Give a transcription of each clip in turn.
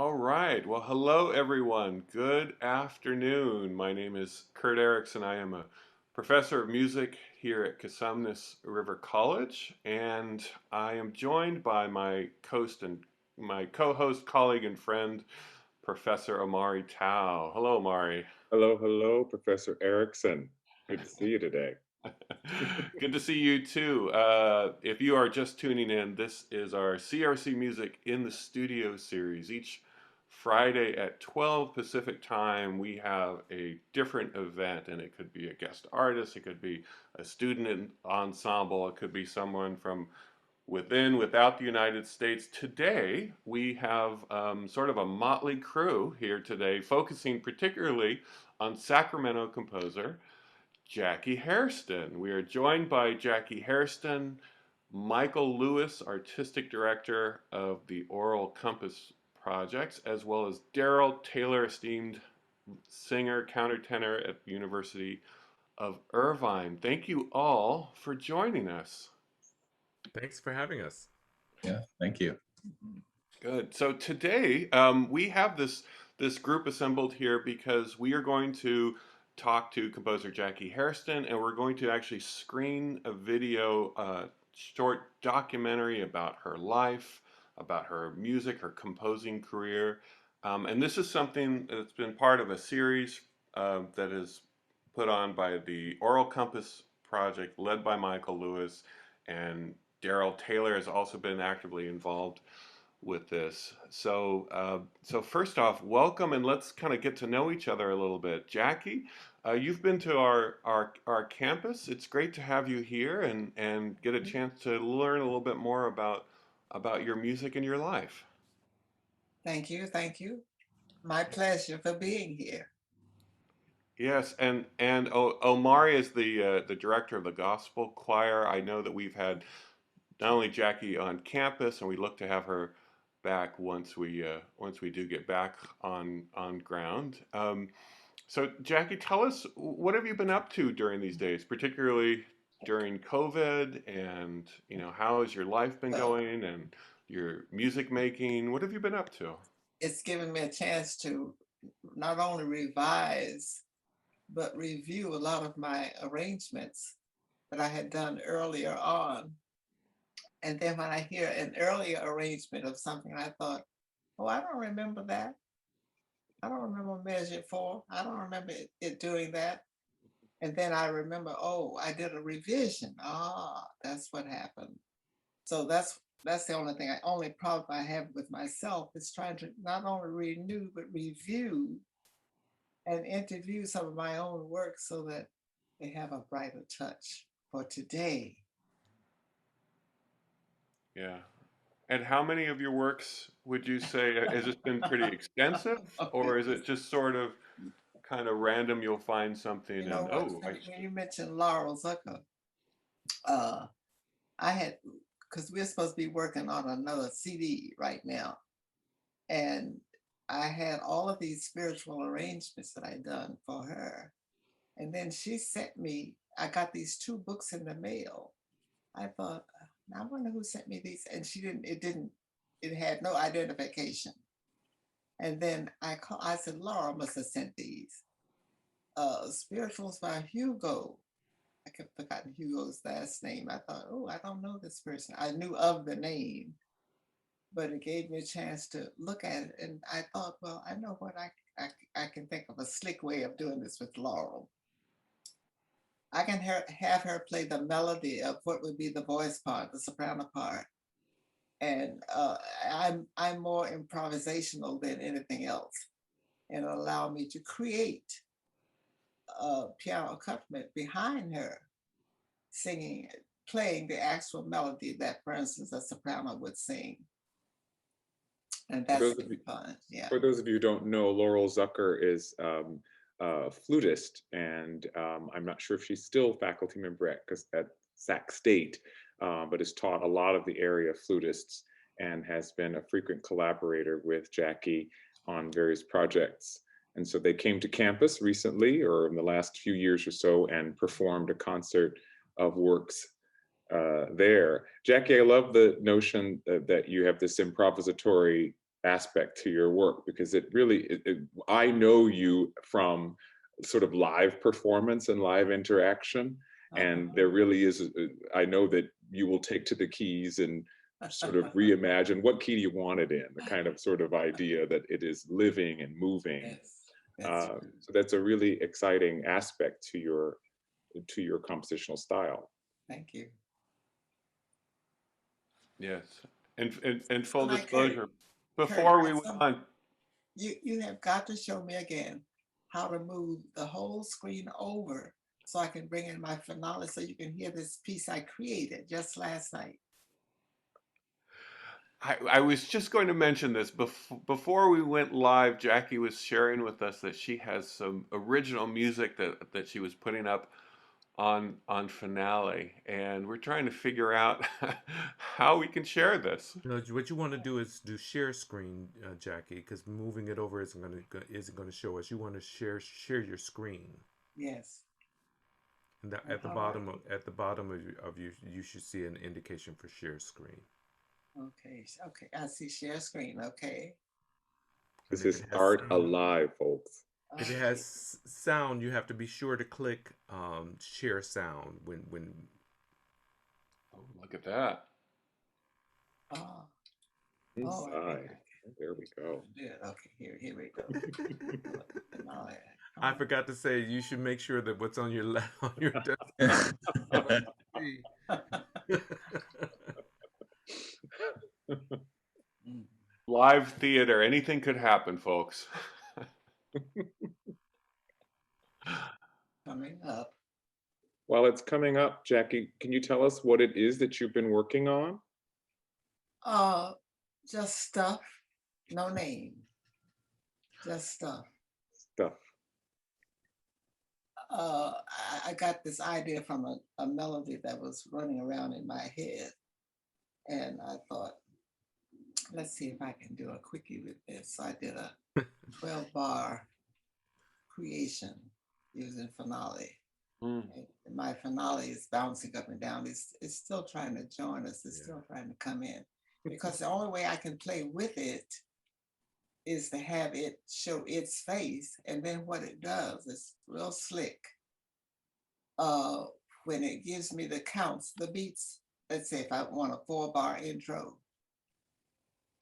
All right. Well, hello, everyone. Good afternoon. My name is Kurt Erickson. I am a professor of music here at Cosumnes River College, and I am joined by my co-host, colleague, and friend, Professor Omari Tao. Hello, Omari. Hello, hello, Professor Erickson. Good to see you today. Good to see you too. If you are just tuning in, this is our CRC Music in the Studio series. Each Friday at 12 Pacific time, we have a different event, and it could be a guest artist, it could be a student ensemble, it could be someone from without the United States. Today, we have sort of a motley crew here today, focusing particularly on Sacramento composer Jackie Hairston. We are joined by Jackie Hairston, Michael Lewis, Artistic Director of the Aural Compass Projects, as well as Darryl Taylor, esteemed singer, countertenor at the University of Irvine. Thank you all for joining us. Thanks for having us. Yeah, thank you. Good. So today we have this group assembled here because we are going to talk to composer Jackie Hairston, and we're going to actually screen a video, short documentary about her life, about her music, her composing career, and this is something that's been part of a series that is put on by the Aural Compass Project, led by Michael Lewis, and Darryl Taylor has also been actively involved with this. So first off, welcome, and let's kind of get to know each other a little bit. Jackie, you've been to our campus. It's great to have you here and get a chance to learn a little bit more about your music and your life. Thank you. Thank you. My pleasure for being here. Yes, and Omari is the director of the gospel choir. I know that we've had not only Jackie on campus, and we look to have her back once we do get back on ground. So Jackie, tell us, what have you been up to during these days, particularly during COVID, and how has your life been Well, going and your music making? What have you been up to? it's given me a chance to not only revise, but review a lot of my arrangements that I had done earlier on. And then when I hear an earlier arrangement of something, I thought, oh, I don't remember that. I don't remember measure four. I don't remember it doing that. And then I remember, oh, I did a revision. Ah, that's what happened. So that's the only problem I have with myself is trying to not only renew but review and interview some of my own work so that they have a brighter touch for today. Yeah. And how many of your works would you say, has this been pretty extensive, or is it just sort of kind of random? You'll find something You know and what? oh, When you mentioned Laurel Zucker, uh, I had because we're supposed to be working on another CD right now, and I had all of these spiritual arrangements that I done for her. And then she sent me, I got these two books in the mail. I thought, I wonder who sent me these. And it had no identification. And then I said, Laura must have sent these. Spirituals by Hugo. I kept forgetting Hugo's last name. I thought, oh, I don't know this person. I knew of the name, but it gave me a chance to look at it. And I thought, well, I know what I can think of a slick way of doing this with Laurel. I can have her play the melody of what would be the voice part, the soprano part, and I'm more improvisational than anything else, and allow me to create a piano accompaniment behind her singing, playing the actual melody that, for instance, a soprano would sing, and For that's those of you, fun. Yeah. for those of you who don't know, Laurel Zucker is a flutist, and I'm not sure if she's still faculty member at Sac State, but has taught a lot of the area flutists and has been a frequent collaborator with Jackie on various projects. And so they came to campus recently, or in the last few years or so, and performed a concert of works there. Jackie, I love the notion that you have this improvisatory aspect to your work, because it really, I know you from sort of live performance and live interaction. And there really is, I know that you will take to the keys and sort of reimagine what key do you want it in, the kind of sort of idea that it is living and moving. Yes, So that's a really exciting aspect to your compositional style. thank you. Yes. And full Like disclosure, Kurt, before we went on, you have got to show me again how to move the whole screen over so I can bring in my finale so you can hear this piece I created just last night. I was just going to mention this before we went live. Jackie was sharing with us that she has some original music that she was putting up on finale, and we're trying to figure out how we can share this. What you want to do is do share screen, Jackie, because moving it over isn't going to show us. You want to share your screen. Yes. And at the bottom of you should see an indication for share screen. Okay. I see share screen. Okay. This is art alive, folks. If it has sound, you have to be sure to click share sound when. Oh, look at that. Inside. There we go. Okay, here we go. I forgot to say you should make sure that what's on your left on your desk. Live theater, anything could happen, folks. Coming up. While it's coming up, Jackie, can you tell us what it is that you've been working on? Just stuff, no name. Just stuff. Stuff. I got this idea from a melody that was running around in my head. And I thought, let's see if I can do a quickie with this. So I did a 12-bar creation using finale. And my finale is bouncing up and down. It's still trying to join us. It's still trying to come in. Because the only way I can play with it is to have it show its face. And then what it does is real slick. When it gives me the counts, the beats, let's say if I want a 4-bar intro,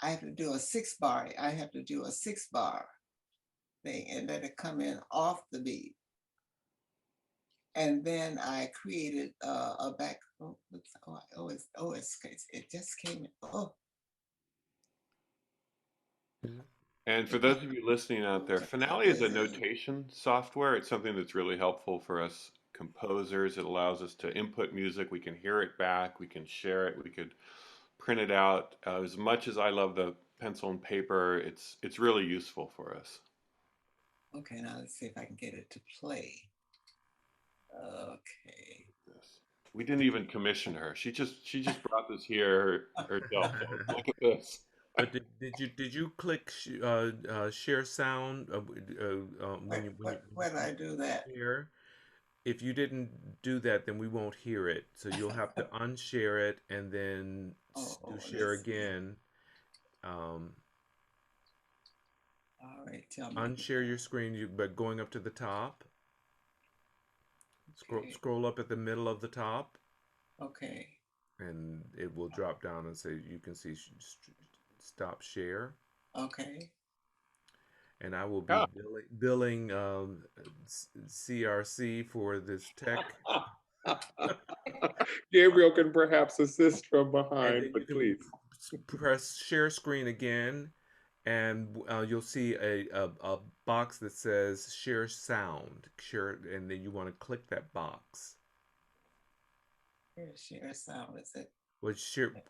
I have to do a 6-bar. I have to do a 6-bar thing and let it come in off the beat. And then I created a back. It just came in. Oh. And for those of you listening out there, Finale is a notation software. It's something that's really helpful for us composers. It allows us to input music. We can hear it back. We can share it. We could print it out. As much as I love the pencil and paper, it's really useful for us. Okay, now let's see if I can get it to play. Okay. We didn't even commission her. She just brought this here herself. Look at this. But did you click share sound when did I do that? Here, if you didn't do that, then we won't hear it. So you'll have to unshare it and then share again. All right, tell me. Unshare your screen by going up to the top. Scroll up at the middle of the top. Okay. And it will drop down and say you can see stop share. Okay. And I will be billing CRC for this tech. Gabriel can perhaps assist from behind, but please. Press share screen again, and you'll see a box that says share sound. And then you want to click that box. Share sound, is it? Well,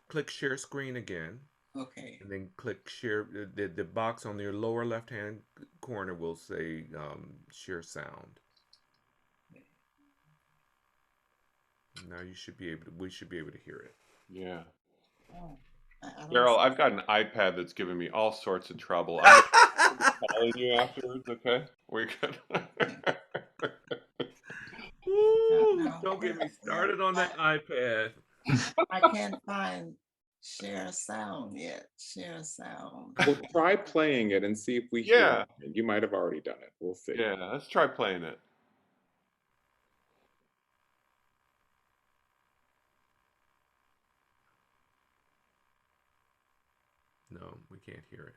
click share screen again. Okay. And then click share. The box on your lower left-hand corner will say share sound. Now we should be able to hear it. Yeah. Oh, Darryl, I've got an iPad that's giving me all sorts of trouble. I'm calling you afterwards, okay? We're good. Ooh, don't get me started on that iPad. I can't find share a sound yet. Share a sound. Well, try playing it and see if we hear Yeah. it. You might have already done it. We'll see. Yeah, let's try playing it. No, we can't hear it.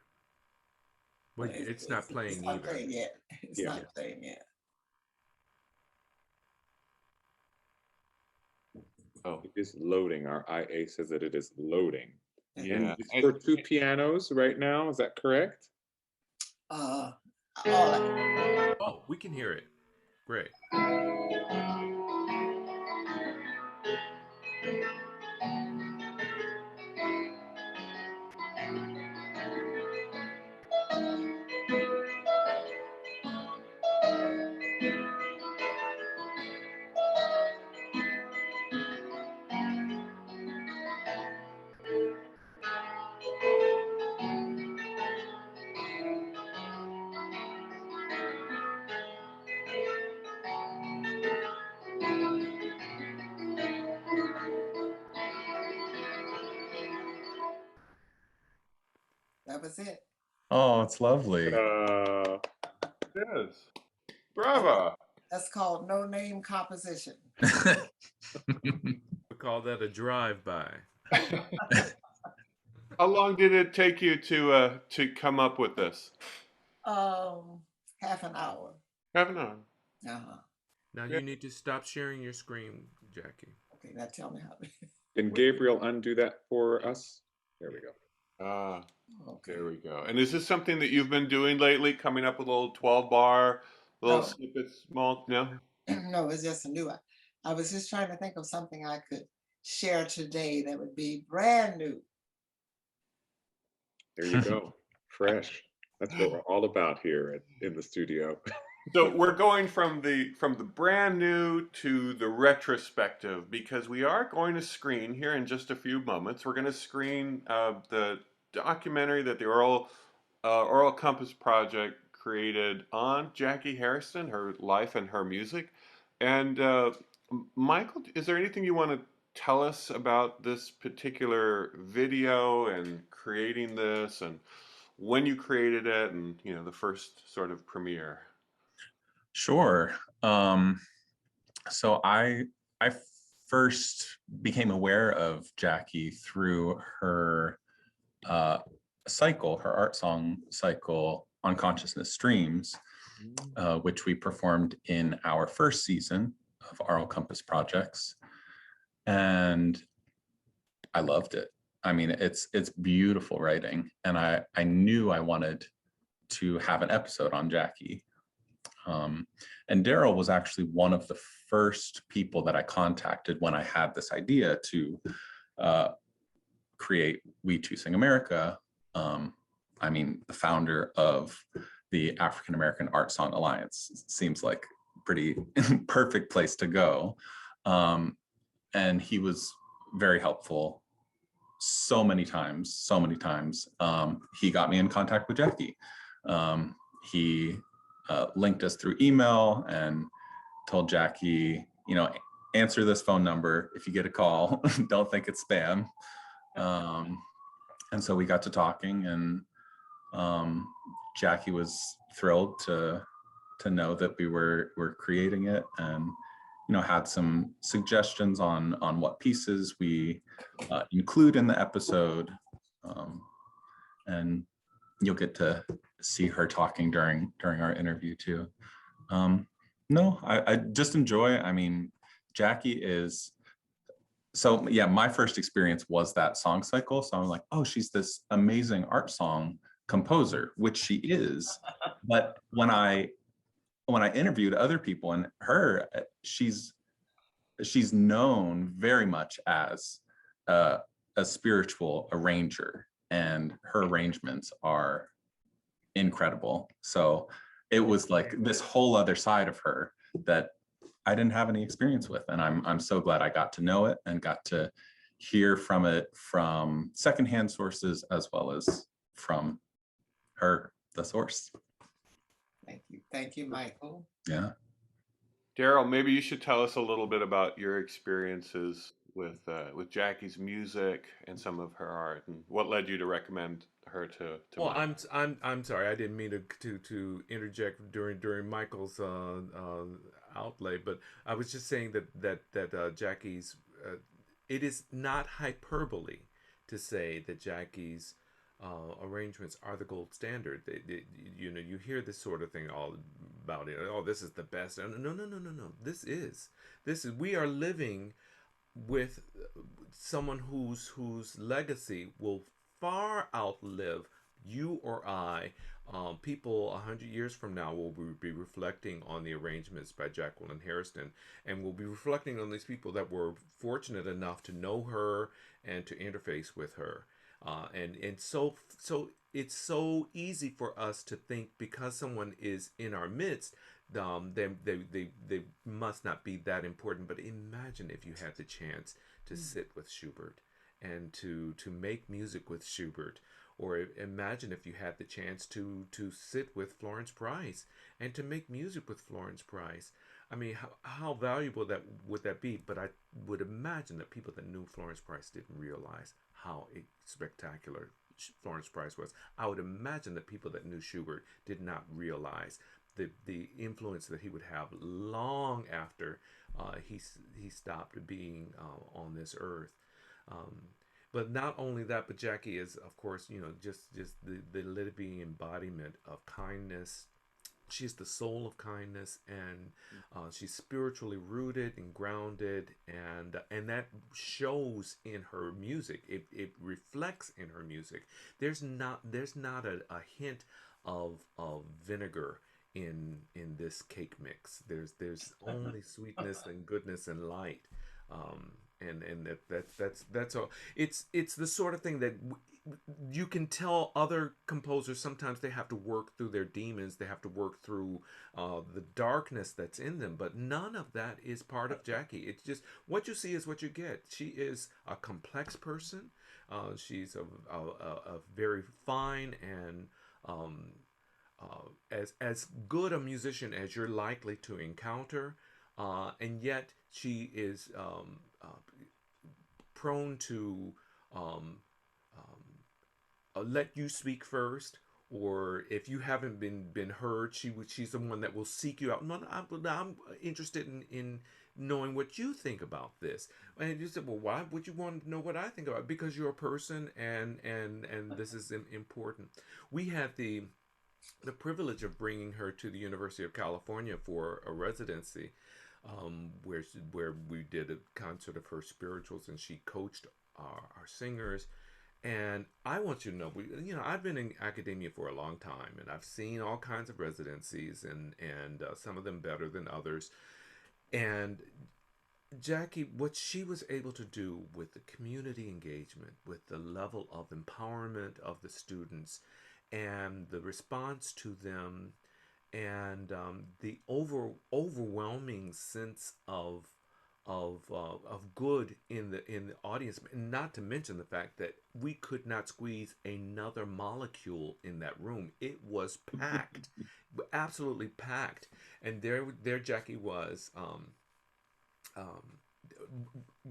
Well, it's not playing It's not either. playing yet. It's Yeah. not playing yet. Oh, It is loading. Our IA says that it is loading. yeah. And it's for two pianos right now. Is that correct? All Oh, we can hear it. Great. that was it. Oh, it's lovely. It is. Bravo. That's called no name composition. We call that a drive-by. How long did it take you to come up with this? Half an hour. Half an hour. Uh-huh. Now Yeah. you need to stop sharing your screen, Jackie. Okay, now tell me how. Can Gabriel undo that for us? There we go. Ah, Okay. there we go. And is this something that you've been doing lately, coming up with a little 12-bar, little No. snippets, small? No? No, it's just a new one. I was just trying to think of something I could share today that would be brand new. There you go. Fresh. That's what we're all about here in the studio. So we're going from the brand new to the retrospective because we are going to screen here in just a few moments. We're going to screen the documentary that the Aural Compass Project created on Jackie Hairston, her life and her music. And Michael, is there anything you want to tell us about this particular video and creating this and when you created it and the first sort of premiere? Sure. So I first became aware of Jackie through her cycle, her art song cycle, Unconsciousness Streams, which we performed in our first season of Aural Compass Projects, and I loved it. I mean, it's beautiful writing, and I knew I wanted to have an episode on Jackie. And Darryl was actually one of the first people that I contacted when I had this idea to create We Two Sing America. I mean, the founder of the African American Art Song Alliance seems like a pretty perfect place to go. And he was very helpful so many times. He got me in contact with Jackie. He linked us through email and told Jackie, answer this phone number if you get a call. Don't think it's spam. And so we got to talking, and Jackie was thrilled to know that we were creating it, and had some suggestions on what pieces we include in the episode, and you'll get to see her talking during our interview too. No, I just enjoy. I mean, Jackie is. So yeah, my first experience was that song cycle. So I'm like, oh, she's this amazing art song composer, which she is. But when I interviewed other people and her, she's known very much as a spiritual arranger, and her arrangements are incredible. So it was like this whole other side of her that I didn't have any experience with, and I'm so glad I got to know it and got to hear from it from secondhand sources as well as from her, the source. Thank you, Michael. Yeah. Darryl, maybe you should tell us a little bit about your experiences with Jackie's music and some of her art, and what led you to recommend her to Well, my I'm sorry. I didn't mean to interject during Michael's outlay, but I was just saying that Jackie's. It is not hyperbole to say that Jackie's arrangements are the gold standard. You know, you hear this sort of thing all about it. Oh, this is the best. No, no, no, no, no, no. This is. We are living with someone whose legacy will far outlive you or I. People 100 years from now will be reflecting on the arrangements by Jacqueline Hairston, and will be reflecting on these people that were fortunate enough to know her and to interface with her. And so it's so easy for us to think because someone is in our midst, they must not be that important. But imagine if you had the chance to sit with Schubert and to make music with Schubert, or imagine if you had the chance to sit with Florence Price and to make music with Florence Price. I mean, how valuable that would that be? But I would imagine that people that knew Florence Price didn't realize how spectacular Florence Price was. I would imagine that people that knew Schubert did not realize the influence that he would have long after he stopped being on this earth. Um, but not only that, but Jackie is, of course, just the living embodiment of kindness. She's the soul of kindness, and she's spiritually rooted and grounded, and that shows in her music. It reflects in her music. There's not a hint of vinegar in this cake mix. There's only sweetness and goodness and light. And that's all. It's the sort of thing that you can tell other composers sometimes they have to work through their demons. They have to work through the darkness that's in them. But none of that is part of Jackie. It's just what you see is what you get. She is a complex person. She's a very fine and as good a musician as you're likely to encounter, and yet she is prone to um, let you speak first, or if you haven't been heard, she's the one that will seek you out. No, no, I'm interested in knowing what you think about this. And you said, well, why would you want to know what I think about it? Because you're a person, and this is important. We had the privilege of bringing her to the University of California for a residency, where we did a concert of her spirituals, and she coached our singers. And I want you to know, I've been in academia for a long time, and I've seen all kinds of residencies, and some of them better than others. And Jackie, what she was able to do with the community engagement, with the level of empowerment of the students, and the response to them, and the overwhelming sense of good in the audience, and not to mention the fact that we could not squeeze another molecule in that room. It was packed, absolutely packed, and there Jackie was. Um,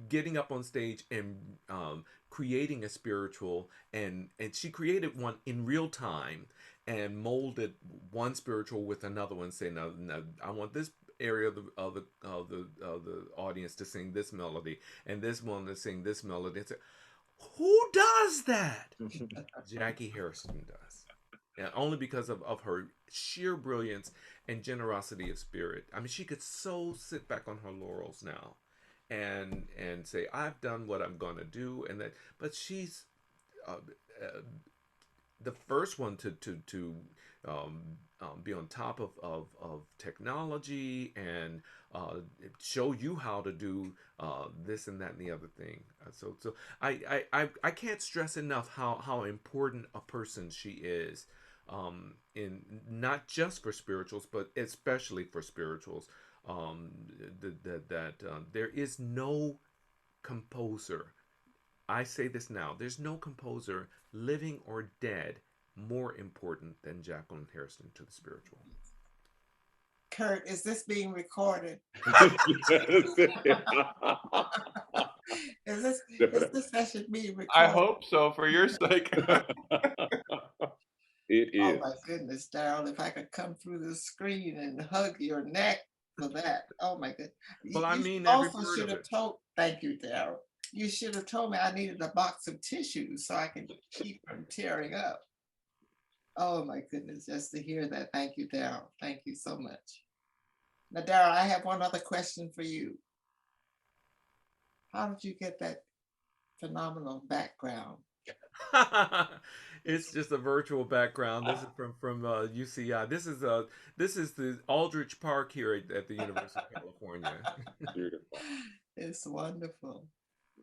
Getting up on stage and creating a spiritual, and she created one in real time and molded one spiritual with another one, saying, no, I want this area of the audience to sing this melody, and this one to sing this melody. It's like, who does that? Jackie Hairston does. And only because of her sheer brilliance and generosity of spirit. I mean, she could so sit back on her laurels now and say, I've done what I'm gonna do, and that. But she's uh, uh, the first one to um, be on top of technology, and show you how to do this and that and the other thing. So I can't stress enough how important a person she is, in not just for spirituals, but especially for spirituals. Um, there is no composer. I say this now. There's no composer, living or dead, more important than Jacqueline Hairston to the spiritual. Kurt, is this being recorded? Yes. Is this session being I recorded? hope so for your sake. It Oh is. my goodness, Darryl, if I could come through the screen and hug your neck for that. Oh my goodness. Well, I You mean every also word should of have it. told, thank you, Darryl. You should have told me I needed a box of tissues so I can keep from tearing up. Oh my goodness, just to hear that. Thank you, Darryl. Thank you so much. Now, Darryl, I have one other question for you. How did you get that phenomenal background? It's just a virtual background. This is from UCI. This is the Aldrich Park here at the University of California. Beautiful. It's wonderful.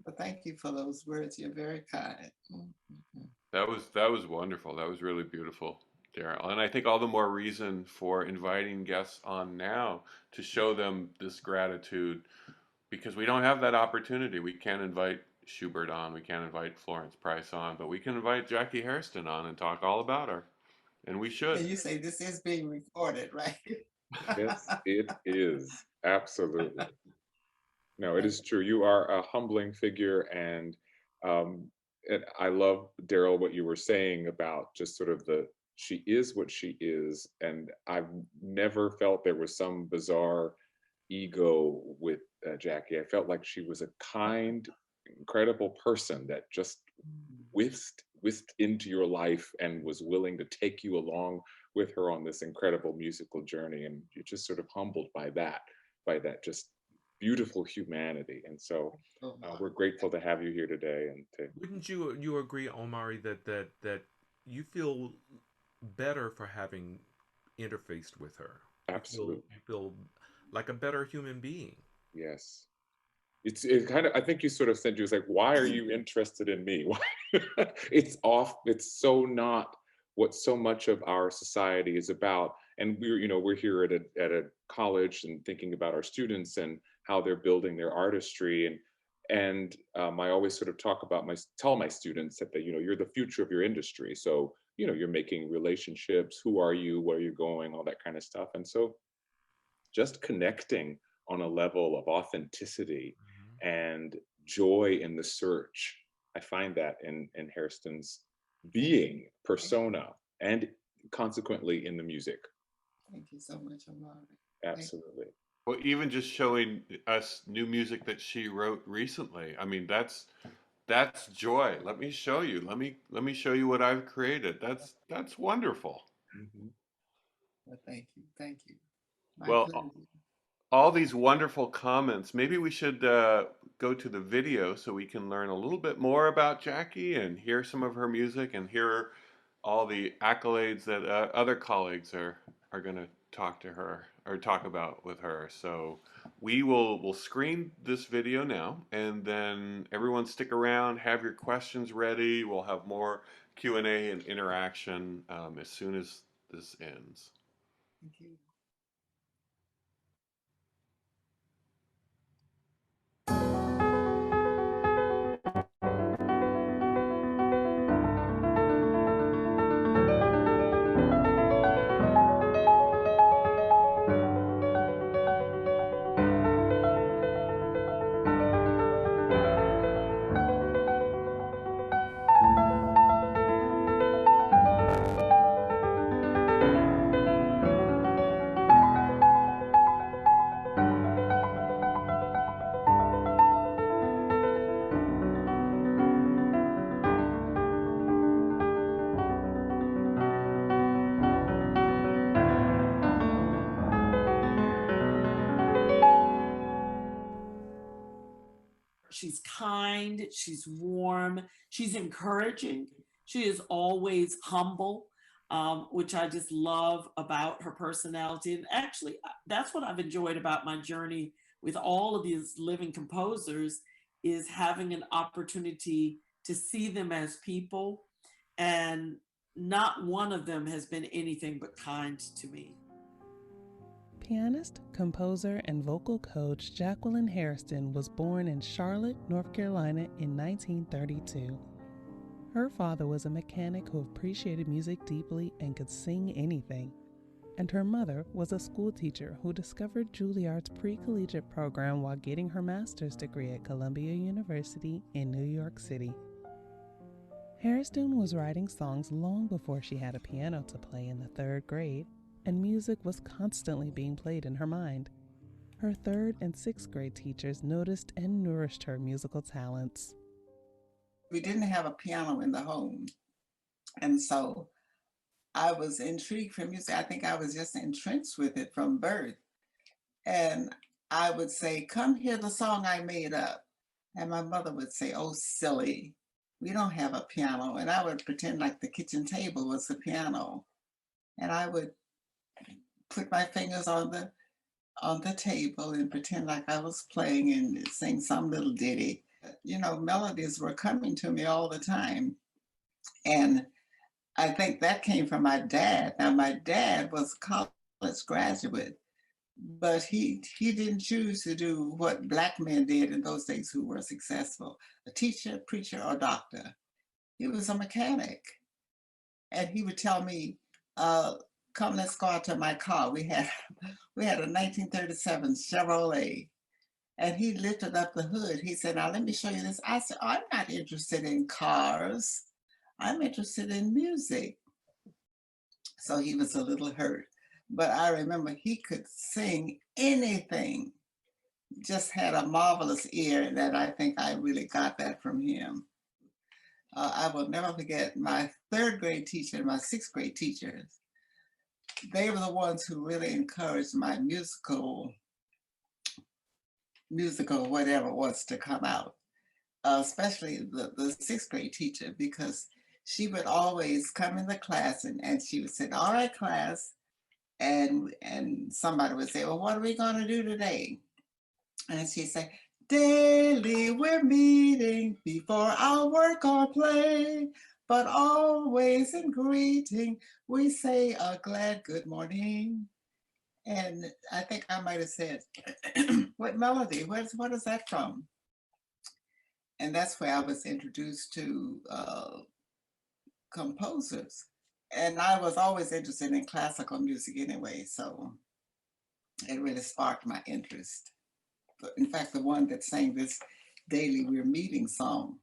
But thank you for those words. You're very kind. Mhm. That was wonderful. That was really beautiful, Darryl. And I think all the more reason for inviting guests on now to show them this gratitude because we don't have that opportunity. We can't invite Schubert on, we can't invite Florence Price on, but we can invite Jackie Hairston on and talk all about her. And we should. And you say this is being recorded, right? Yes, it is. Absolutely. No, it is true. You are a humbling figure, um, and I love, Darryl, what you were saying about just sort of she is what she is, and I've never felt there was some bizarre ego with Jackie. I felt like she was a kind, incredible person that just whisked into your life and was willing to take you along with her on this incredible musical journey, and you're just sort of humbled by that just beautiful humanity. And so Oh, we're grateful to have you here today and to Wouldn't you agree, Omari, that you feel better for having interfaced with her? absolutely, You feel like a better human being. yes. It kind of, I think you sort of said, you was like, why are you interested in me? Why? It's so not what so much of our society is about. And we're here at a college and thinking about our students and how they're building their artistry. And I always sort of tell my students that you're the future of your industry. So, you're making relationships, who are you, where are you going, all that kind of stuff. And so just connecting on a level of authenticity and joy in the search. I find that in Hairston's being, persona, and consequently in the music. thank you so much, Omari. Thank Absolutely. Well, even just showing us new music that she wrote recently. I mean, that's joy. Let me show you. Let me show you what I've created. That's wonderful. Mhm. well, thank you. Thank you. My Well, pleasure. all these wonderful comments. Maybe we should go to the video so we can learn a little bit more about Jackie and hear some of her music and hear all the accolades that other colleagues are going to talk to her or talk about with her. So we'll screen this video now, and then everyone stick around, have your questions ready. We'll have more Q&A and interaction as soon as this ends. Thank you. She's kind, she's warm, she's encouraging. She is always humble, which I just love about her personality. And actually, that's what I've enjoyed about my journey with all of these living composers is having an opportunity to see them as people. And not one of them has been anything but kind to me. Pianist, composer, and vocal coach Jacqueline Hairston was born in Charlotte, North Carolina in 1932. Her father was a mechanic who appreciated music deeply and could sing anything. and her mother was a school teacher who discovered Juilliard's pre-collegiate program while getting her master's degree at Columbia University in New York City. Hairston was writing songs long before she had a piano to play in the 3rd grade, and music was constantly being played in her mind. Her 3rd and 6th grade teachers noticed and nourished her musical talents. We didn't have a piano in the home, and so I was intrigued for music. I think I was just entrenched with it from birth. And I would say, "Come hear the song I made up." And my mother would say, "Oh, silly, we don't have a piano." And I would pretend like the kitchen table was the piano. And I would put my fingers on the table and pretend like I was playing and sing some little ditty. You know, melodies were coming to me all the time. And I think that came from my dad. Now, my dad was a college graduate, but he didn't choose to do what Black men did in those days who were successful, a teacher, preacher, or doctor. He was a mechanic. And he would tell me, "Come, let's go out to my car." We had a 1937 Chevrolet. And he lifted up the hood. He said, "Now let me show you this." I said, "I'm not interested in cars. I'm interested in music." So he was a little hurt. But I remember he could sing anything, just had a marvelous ear that I think I really got that from him. I will never forget my 3rd grade teacher and my 6th grade teachers. They were the ones who really encouraged my musical whatever it was to come out, especially the 6th grade teacher, because she would always come in the class and she would say, "All right, class." And somebody would say, "Well, what are we going to do today?" And she'd say, "Daily we're meeting before our work or play, but always in greeting we say a glad good morning." And I think I might have said, "What melody? What is that from?" And that's where I was introduced to composers. And I was always interested in classical music anyway, so it really sparked my interest. But in fact, the one that sang this "Daily We're Meeting" song,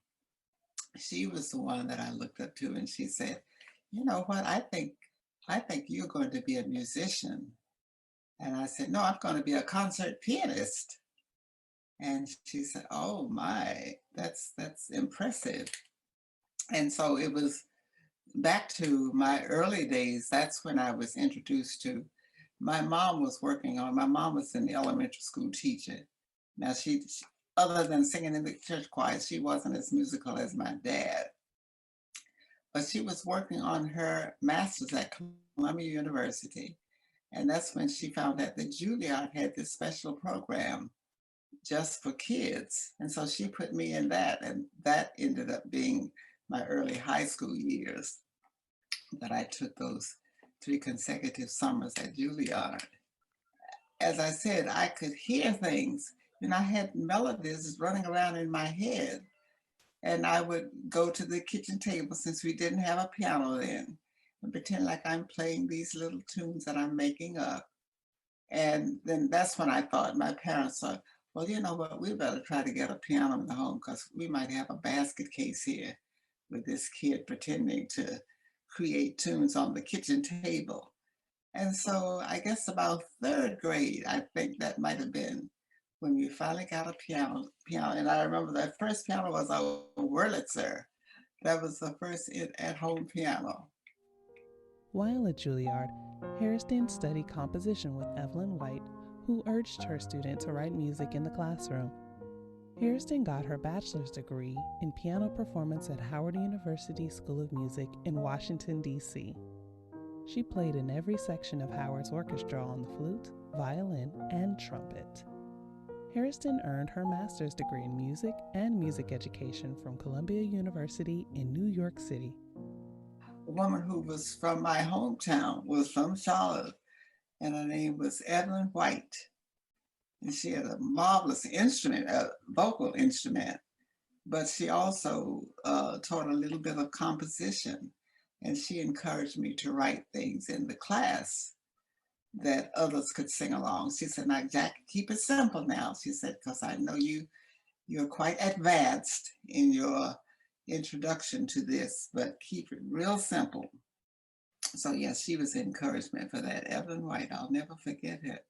she was the one that I looked up to, and she said, "You know what? I think you're going to be a musician." And I said, "No, I'm going to be a concert pianist." And she said, "Oh my, that's impressive." And so it was back to my early days. That's when I was introduced to. My mom was an elementary school teacher. Now other than singing in the church choir, she wasn't as musical as my dad. But she was working on her master's at Columbia University. And that's when she found out that Juilliard had this special program just for kids. And so she put me in that, and that ended up being my early high school years that I took those 3 consecutive summers at Juilliard. As I said, I could hear things, and I had melodies running around in my head. And I would go to the kitchen table, since we didn't have a piano then, and pretend like I'm playing these little tunes that I'm making up. And then that's when I thought, my parents thought, "Well, you know what, we better try to get a piano in the home, because we might have a basket case here with this kid pretending to create tunes on the kitchen table." And so I guess about 3rd grade, I think that might have been when we finally got a piano. And I remember that first piano was a Wurlitzer. That was the first at-home piano. While at Juilliard, Hairston studied composition with Evelyn White, who urged her student to write music in the classroom. Hairston got her bachelor's degree in piano performance at Howard University School of Music in Washington, D.C. She played in every section of Howard's orchestra on the flute, violin, and trumpet. Hairston earned her master's degree in music and music education from Columbia University in New York City. A woman who was from my hometown was from Charlotte, and her name was Evelyn White. And she had a marvelous instrument, a vocal instrument, but she also taught a little bit of composition. And she encouraged me to write things in the class. that others could sing along. She said, now, Jack, keep it simple now. She said, because I know you're quite advanced in your introduction to this, but keep it real simple. So yes, she was encouragement for that. Evelyn White, I'll never forget her.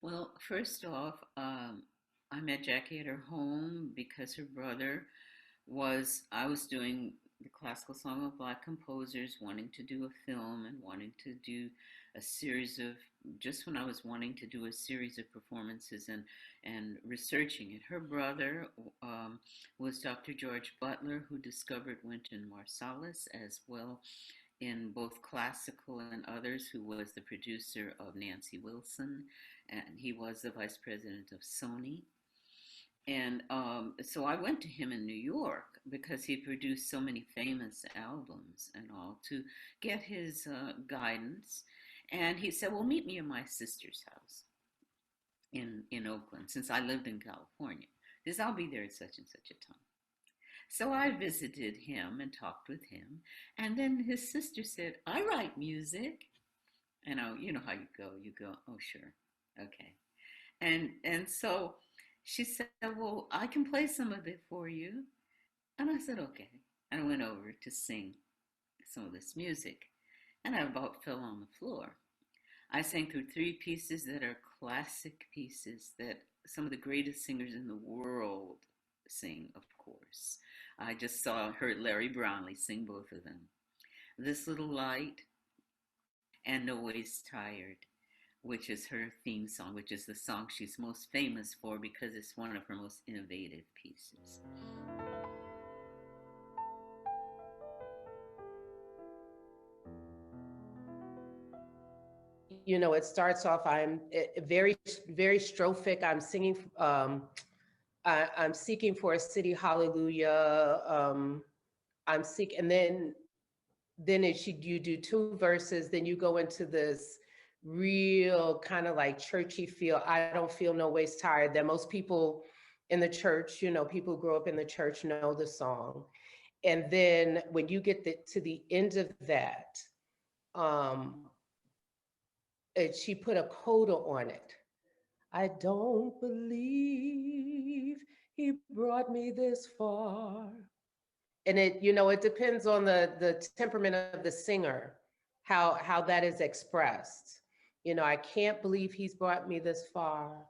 Well, first off, I met Jackie at her home because her brother I was doing the classical song of Black composers, wanting to do a film and wanting to do a series of, just when I was wanting to do a series of performances and researching it. Her brother was Dr. George Butler, who discovered Wynton Marsalis as well in both classical and others, who was the producer of Nancy Wilson, and he was the vice president of Sony. And so I went to him in New York because he produced so many famous albums and all, to get his guidance. And he said, well, meet me in my sister's house in Oakland, since I lived in California. He says, I'll be there at such and such a time. So I visited him and talked with him. And then his sister said, I write music. And you know how you go, oh, sure. Okay. And so she said, well, I can play some of it for you. And I said, okay. And I went over to sing some of this music. And I about fell on the floor. I sang through 3 pieces that are classic pieces that some of the greatest singers in the world sing, of course. I just heard Larry Brownlee sing both of them. This Little Light and No Ways Tired, which is her theme song, which is the song she's most famous for because it's one of her most innovative pieces. You know, it starts off, I'm very, very strophic. I'm singing, I'm seeking for a city, hallelujah. I'm seeking, and then you do 2 verses, then you go into this real kind of like churchy feel. I don't feel no ways tired, that most people in the church, you know, people who grow up in the church know the song. And then when you get to the end of that, she put a coda on it. I don't believe he brought me this far. And it, you know, it depends on the temperament of the singer, how that is expressed. You know, I can't believe he's brought me this far.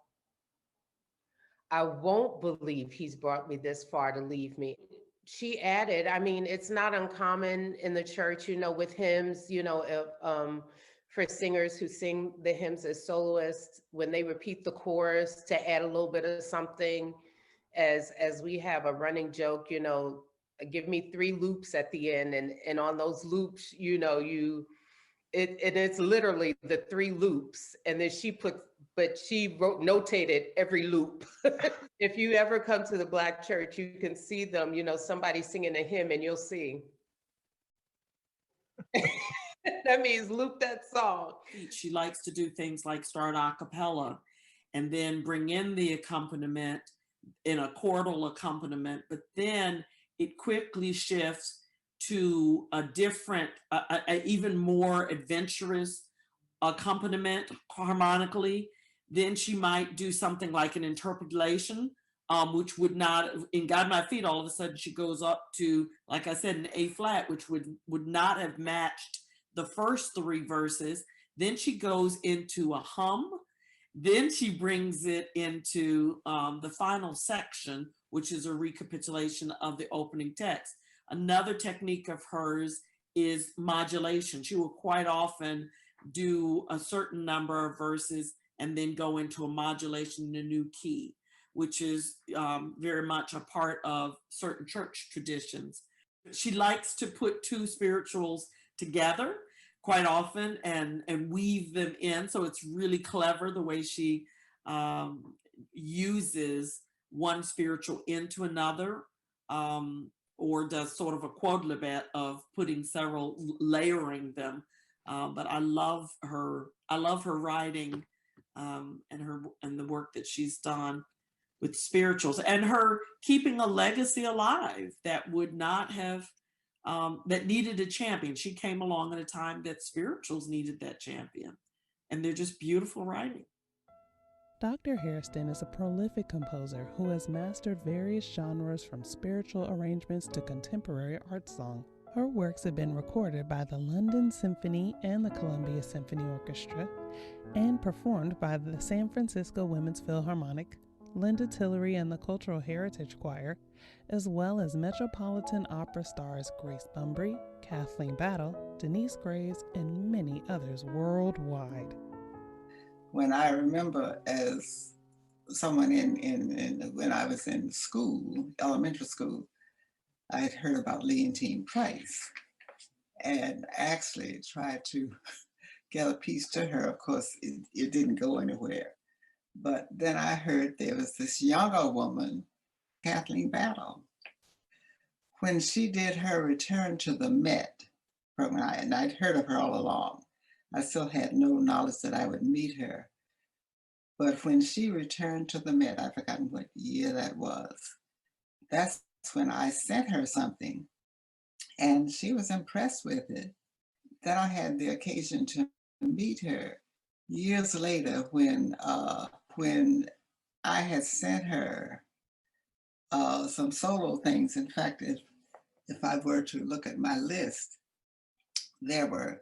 I won't believe he's brought me this far to leave me. She added, I mean, it's not uncommon in the church, you know, with hymns, you know, for singers who sing the hymns as soloists, when they repeat the chorus, to add a little bit of something, as we have a running joke, you know, give me 3 loops at the end, and on those loops, you know, it's literally the 3 loops, and then she notated every loop. If you ever come to the Black church, you can see them, you know, somebody singing a hymn, and you'll see. That means loop that song. She likes to do things like start a cappella and then bring in the accompaniment in a chordal accompaniment, but then it quickly shifts to a different, even more adventurous accompaniment harmonically. Then she might do something like an interpolation, which would not, in Guide My Feet, all of a sudden she goes up to, like I said, an A flat, which would not have matched the first 3 verses. Then she goes into a hum. Then she brings it into the final section, which is a recapitulation of the opening text. Another technique of hers is modulation. She will quite often do a certain number of verses and then go into a modulation in a new key, which is very much a part of certain church traditions. She likes to put 2 spirituals together quite often and weave them in. So it's really clever the way she uses one spiritual into another, or does sort of a quodlibet of putting several, layering them. But I love her writing and the work that she's done with spirituals, and her keeping a legacy alive that would not have, that needed a champion. She came along at a time that spirituals needed that champion. and they're just beautiful writing. Dr. Hairston is a prolific composer who has mastered various genres from spiritual arrangements to contemporary art song. Her works have been recorded by the London Symphony and the Columbia Symphony Orchestra and performed by the San Francisco Women's Philharmonic, Linda Tillery and the Cultural Heritage Choir, as well as Metropolitan Opera stars Grace Bumbry, Kathleen Battle, Denise Graves, and many others worldwide. When I remember as someone when I was in school, elementary school, I had heard about Leontine Price and actually tried to get a piece to her. Of course, it didn't go anywhere. But then I heard there was this younger woman, Kathleen Battle. When she did her return to the Met, and I'd heard of her all along, I still had no knowledge that I would meet her. But when she returned to the Met, I've forgotten what year that was. That's when I sent her something, and she was impressed with it. Then I had the occasion to meet her years later when I had sent her some solo things. In fact, if I were to look at my list, there were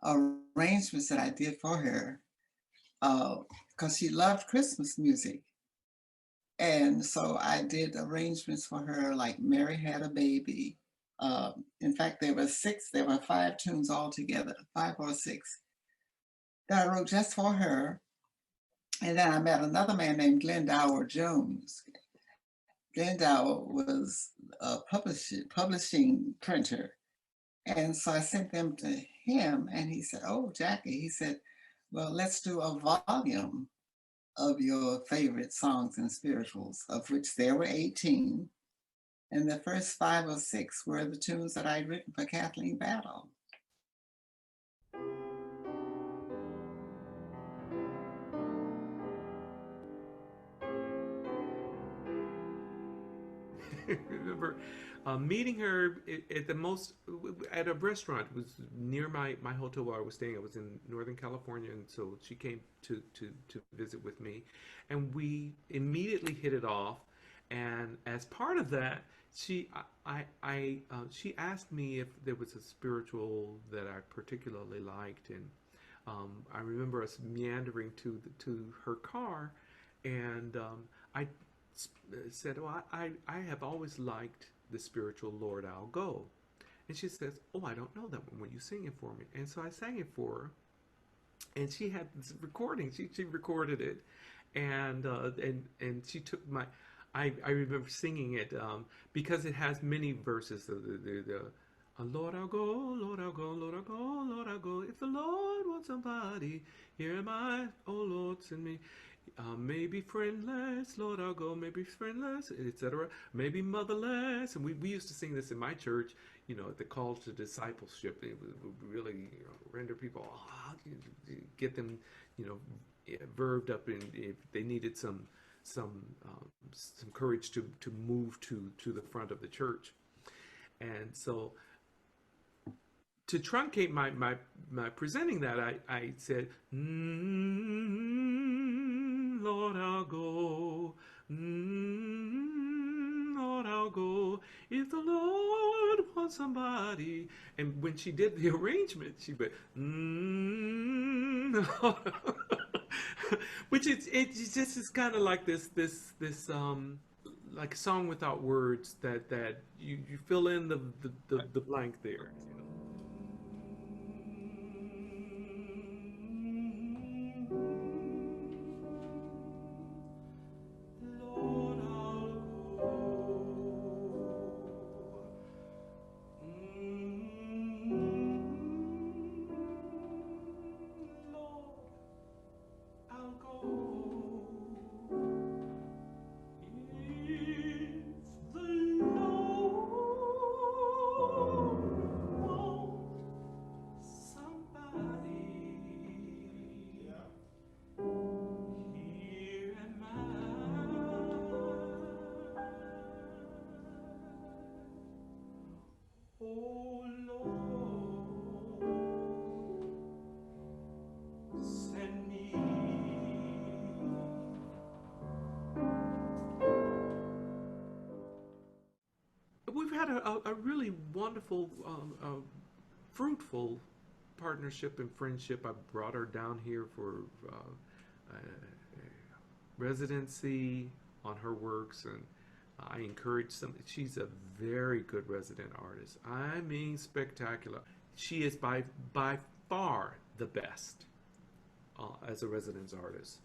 arrangements that I did for her because she loved Christmas music. And so I did arrangements for her, like Mary Had a Baby. In fact, there were 5 tunes altogether, 5 or 6, that I wrote just for her. And then I met another man named Glenn Dower Jones. Glenn Dower was a publishing printer. And so I sent them to him, and he said, "Oh, Jackie," he said, "well, let's do a volume of your favorite songs and spirituals," of which there were 18. And the first 5 or 6 were the tunes that I'd written for Kathleen Battle. Remember meeting her at a restaurant. It was near my hotel where I was staying. I was in Northern California, and so she came to visit with me, and we immediately hit it off. And as part of that, she asked me if there was a spiritual that I particularly liked, and I remember us meandering to her car, and I said, "Oh, I have always liked the spiritual Lord I'll Go." And she says, "Oh, I don't know that one. Will you sing it for me?" And so I sang it for her. And she had this recording. She recorded it. And she took my, I remember singing it because it has many verses. Lord, I'll go, Lord, I'll go, Lord, I'll go, Lord, I'll go. If the Lord wants somebody, here am I, oh Lord, send me. Maybe friendless, Lord, I'll go, maybe friendless, etc. Maybe motherless. And we used to sing this in my church, the call to discipleship. It would really render people, get them, verved up, and if they needed some courage to move to the front of the church. And so to truncate my presenting that, I said, Lord, I'll go. Lord, I'll go. If the Lord wants somebody. And when she did the arrangement, she went, which it just is kind of like this like a song without words that you fill in the blank there. had a really wonderful, fruitful partnership and friendship. I brought her down here for residency on her works, and I encourage some. She's a very good resident artist. I mean, spectacular. She is by far the best as a residence artist.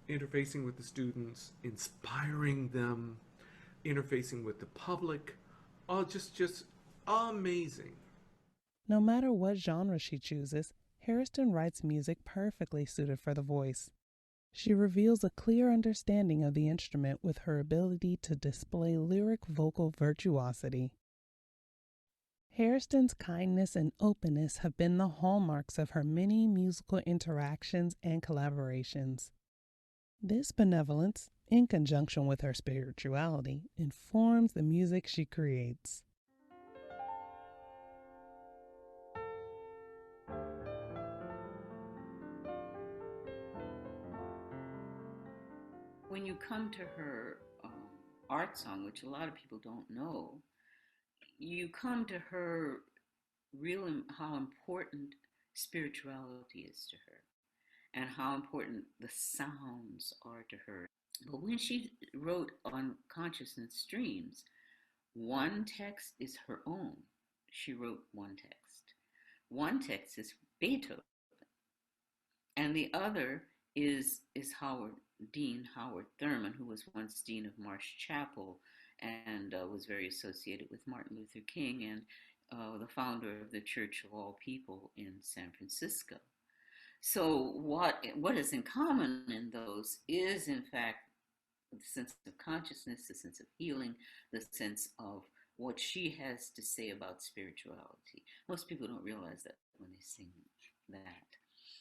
Interfacing with the students, inspiring them, interfacing with the public, just amazing. No matter what genre she chooses, Hairston writes music perfectly suited for the voice. She reveals a clear understanding of the instrument with her ability to display lyric vocal virtuosity. Hairston's kindness and openness have been the hallmarks of her many musical interactions and collaborations. This benevolence, in conjunction with her spirituality, informs the music she creates. When you come to her art song, which a lot of people don't know, you come to her really how important spirituality is to her and how important the sounds are to her. But when she wrote on Consciousness Streams, one text is her own. She wrote one text. One text is Beethoven, and the other is Dean Howard Thurman, who was once Dean of Marsh Chapel and was very associated with Martin Luther King and the founder of the Church of All People in San Francisco. So what is in common in those is, in fact, the sense of consciousness, the sense of healing, the sense of what she has to say about spirituality. Most people don't realize that when they sing that.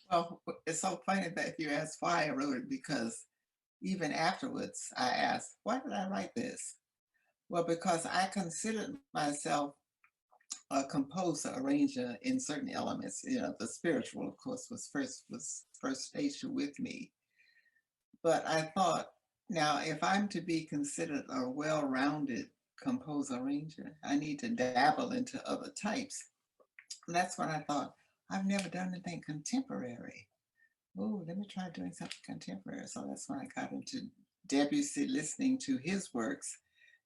Well, it's so funny that you asked why I wrote it, because even afterwards I asked, why did I write this? Well, because I considered myself a composer, arranger in certain elements. You know, the spiritual, of course, was first station with me. But I thought, now, if I'm to be considered a well-rounded composer arranger, I need to dabble into other types. And that's when I thought, I've never done anything contemporary. Oh, let me try doing something contemporary. So that's when I got into Debussy, listening to his works.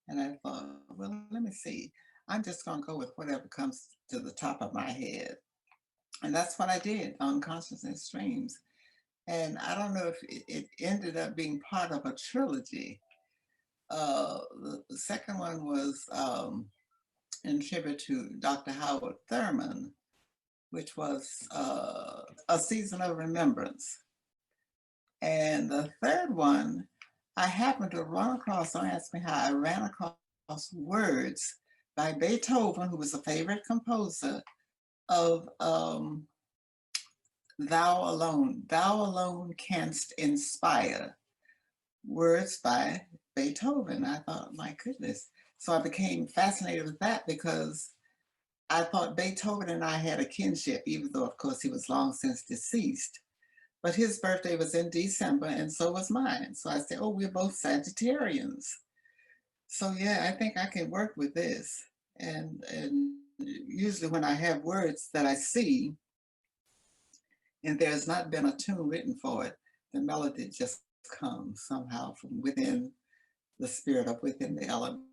And I thought, well, let me see. I'm just going to go with whatever comes to the top of my head. And that's what I did on Consciousness Streams. And I don't know if it ended up being part of a trilogy. The second one was in tribute to Dr. Howard Thurman, which was A Season of Remembrance. And the third one, I happened to run across, don't ask me how, I ran across words by Beethoven, who was a favorite composer of Thou Alone Canst Inspire, words by Beethoven. I thought, my goodness. So I became fascinated with that because I thought Beethoven and I had a kinship, even though, of course, he was long since deceased. But his birthday was in December, and so was mine. So I said, oh, we're both Sagittarians. So yeah, I think I can work with this. And usually when I have words that I see, and there's not been a tune written for it, the melody just comes somehow from within the spirit of within the element.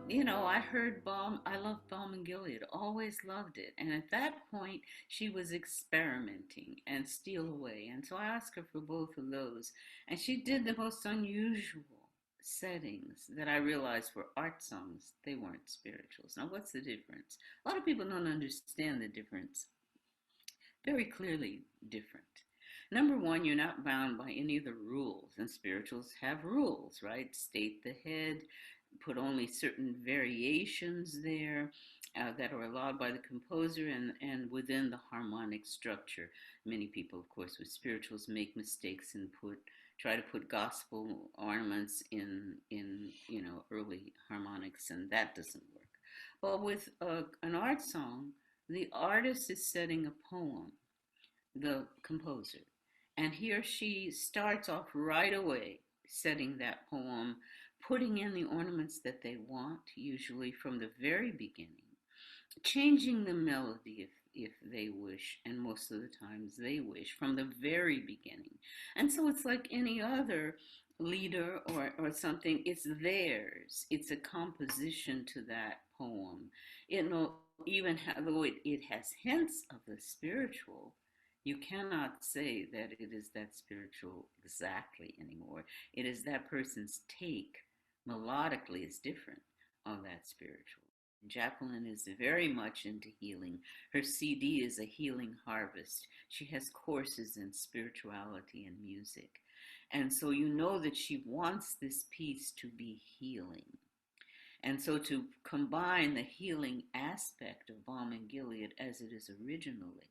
You know, I heard I love Balm and Gilead, always loved it. And at that point, she was experimenting and Steal Away. And so I asked her for both of those. And she did the most unusual settings that I realized were art songs. They weren't spirituals. Now, what's the difference? A lot of people don't understand the difference. Very clearly different. Number one, you're not bound by any of the rules, and spirituals have rules, right? State the head, put only certain variations there that are allowed by the composer and within the harmonic structure. Many people, of course, with spirituals make mistakes and try to put gospel ornaments in early harmonics, and that doesn't work. But with an art song, the artist is setting a poem, the composer, and he or she starts off right away setting that poem, putting in the ornaments that they want, usually from the very beginning, changing the melody if they wish, and most of the times they wish, from the very beginning. And so it's like any other leader or something, it's theirs. It's a composition to that poem. It will even have, though it has hints of the spiritual, you cannot say that it is that spiritual exactly anymore. It is that person's take melodically is different on that spiritual. Jacqueline is very much into healing. Her CD is a healing harvest. She has courses in spirituality and music. And so you know that she wants this piece to be healing. And so to combine the healing aspect of Balm and Gilead as it is originally,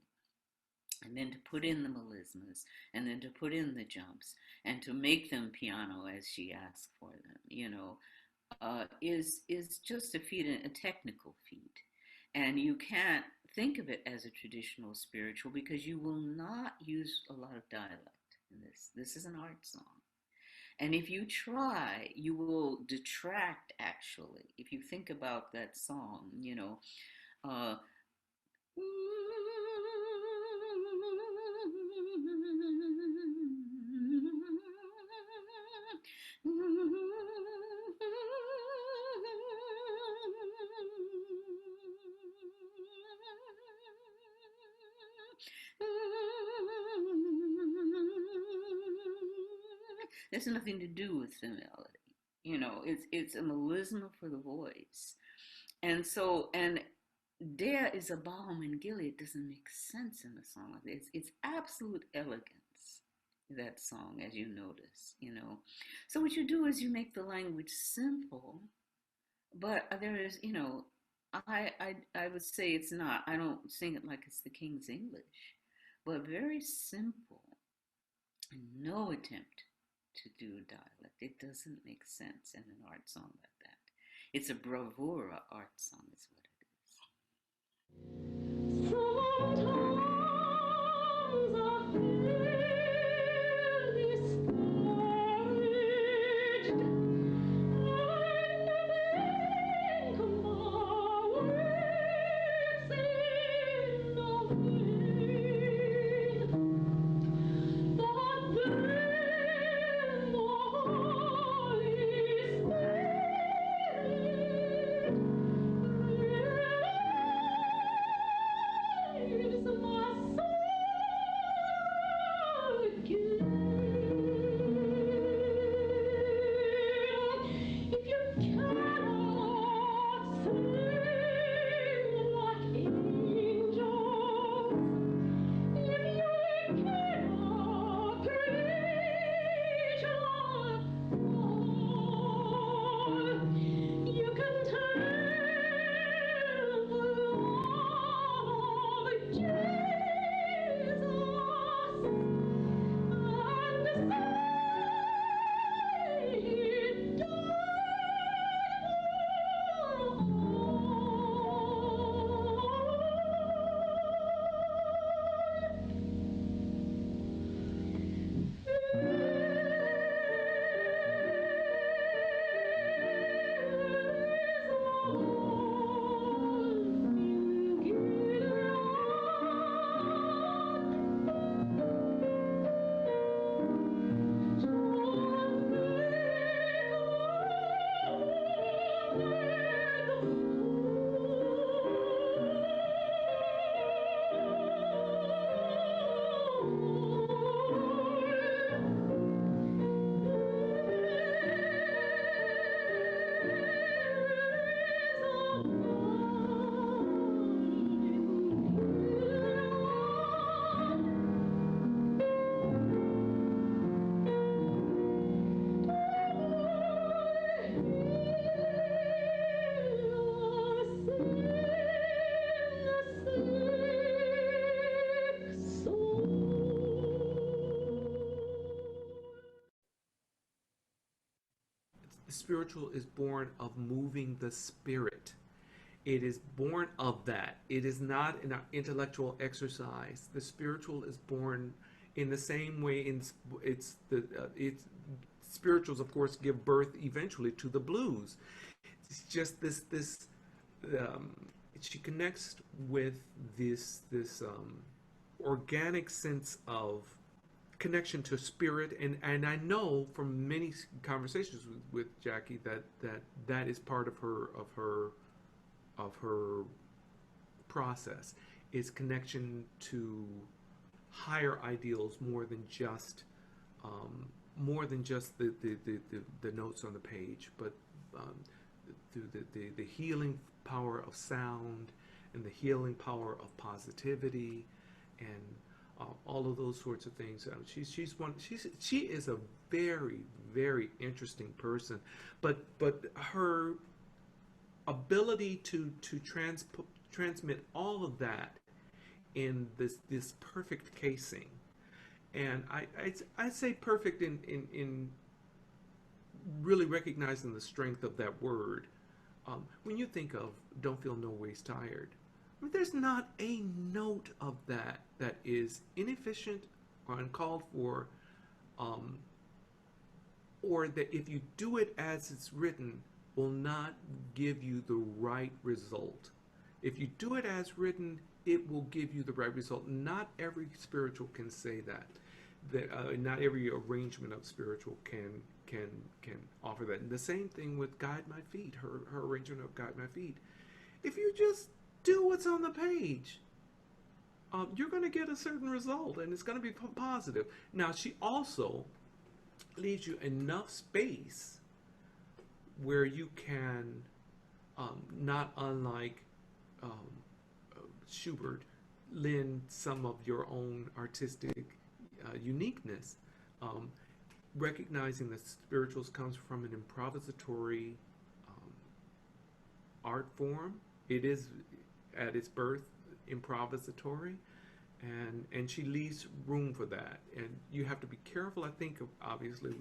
and then to put in the melismas, and then to put in the jumps, and to make them piano as she asked for them, is just a feat, a technical feat. And you can't think of it as a traditional spiritual because you will not use a lot of dialect in this. This is an art song. And if you try, you will detract, actually. If you think about that song, there's nothing to do with the melody. It's a melisma for the voice. And so, and there is a balm in Gilead doesn't make sense in a song like this. It's absolute elegance, that song, as you notice. So what you do is you make the language simple, but there is, I would say it's not. I don't sing it like it's the King's English, but very simple. And no attempt to do a dialect. It doesn't make sense in an art song like that. It's a bravura art song, is what it is. Spiritual is born of moving the spirit. It is born of that. It is not an intellectual exercise. The spiritual is born in the same way. It's spirituals, of course, give birth eventually to the blues. It's just this. She connects with this organic sense of connection to spirit, and I know from many conversations with Jackie that is part of her process, is connection to higher ideals more than just the notes on the page, but through the healing power of sound and the healing power of positivity and all of those sorts of things. She is a very, very interesting person, but her ability to transmit all of that in this perfect casing, and I say perfect in really recognizing the strength of that word. When you think of "Don't Feel No Ways Tired," I mean, there's not a note of that is inefficient or uncalled for, or that if you do it as it's written, will not give you the right result. If you do it as written, it will give you the right result. Not every spiritual can say that. Not every arrangement of spiritual can offer that. And the same thing with "Guide My Feet," her arrangement of "Guide My Feet." If you just do what's on the page, you're going to get a certain result, and it's going to be positive. Now, she also leaves you enough space where you can, not unlike Schubert, lend some of your own artistic uniqueness, recognizing that spirituals comes from an improvisatory art form. It is at its birth improvisatory, and she leaves room for that. And you have to be careful, I think, of, obviously,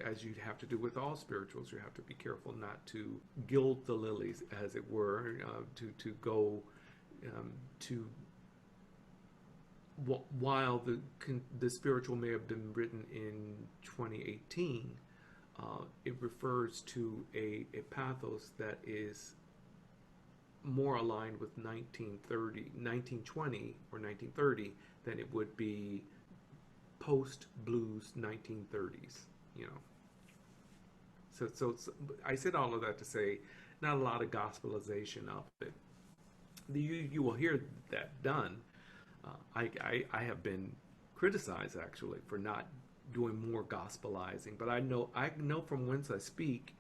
as you have to do with all spirituals, you have to be careful not to gild the lilies, as it were, to go to while the spiritual may have been written in 2018, it refers to a pathos that is more aligned with 1920 or 1930 than it would be post blues 1930s, you know. So I said all of that to say not a lot of gospelization of it. You will hear that done. I have been criticized actually for not doing more gospelizing, but I know from whence I speak,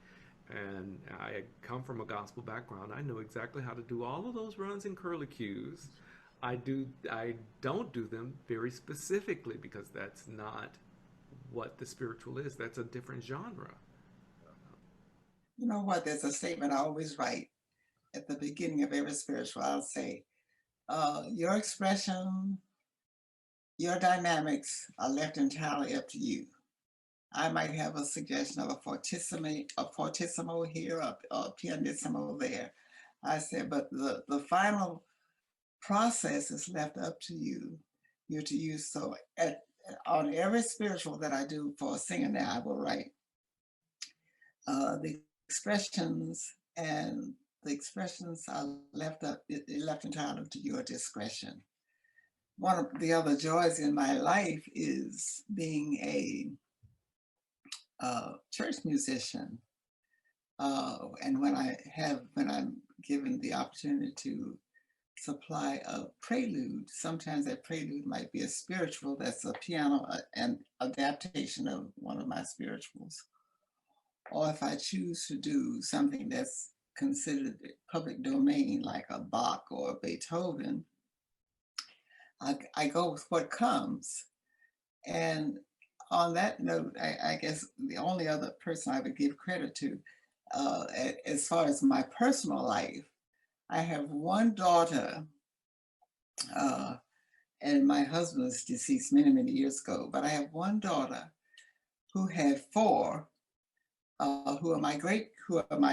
and I come from a gospel background. I know exactly how to do all of those runs and curlicues. I don't do them very specifically because that's not what the spiritual is. That's a different genre. You know what? There's a statement I always write at the beginning of every spiritual. I'll say, your expression, your dynamics are left entirely up to you. I might have a suggestion of a fortissimo here, a pianissimo there. I said, but the final process is left up to you. You're to use. So on every spiritual that I do for a singer now, I will write the expressions, and the expressions are left entirely to your discretion. One of the other joys in my life is being a church musician, and when I'm given the opportunity to supply a prelude, sometimes that prelude might be a spiritual that's a piano and adaptation of one of my spirituals, or if I choose to do something that's considered public domain like a Bach or a Beethoven, I go with what comes. And on that note, I guess the only other person I would give credit to, as far as my personal life, I have one daughter, and my husband was deceased many, many years ago, but I have one daughter who had four, who are my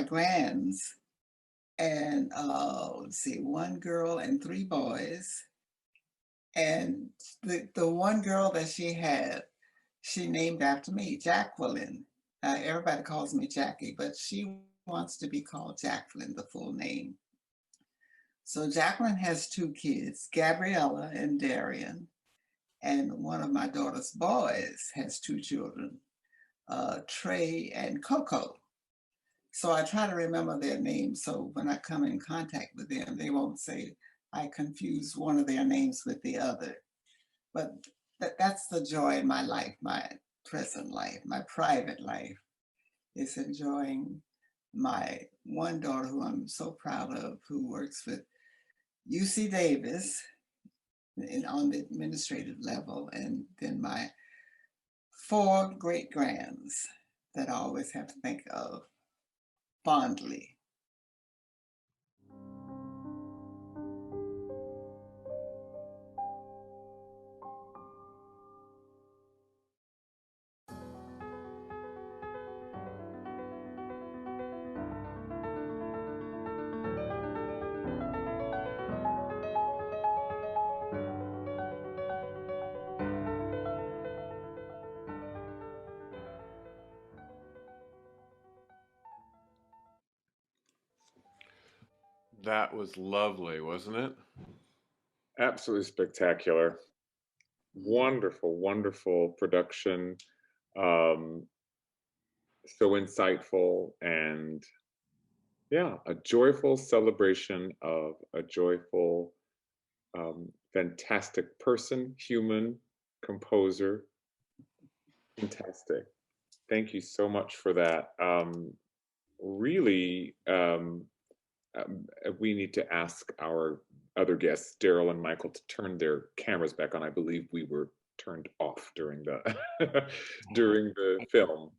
grands, and let's see, one girl and three boys. And the one girl that she had, she named after me, Jacqueline. Everybody calls me Jackie, but she wants to be called Jacqueline, the full name. So Jacqueline has two kids, Gabriella and Darian, and one of my daughter's boys has two children, Trey and Coco. So I try to remember their names so when I come in contact with them, they won't say I confuse one of their names with the other. But that's the joy in my life, my present life, my private life, is enjoying my one daughter who I'm so proud of, who works with UC Davis on the administrative level, and then my four great grands that I always have to think of fondly. That was lovely, wasn't it? Absolutely spectacular. Wonderful, wonderful production. So insightful, and yeah, a joyful celebration of a joyful, fantastic person, human, composer. Fantastic. Thank you so much for that. Really, we need to ask our other guests, Darryl and Michael, to turn their cameras back on. I believe we were turned off during the during the film,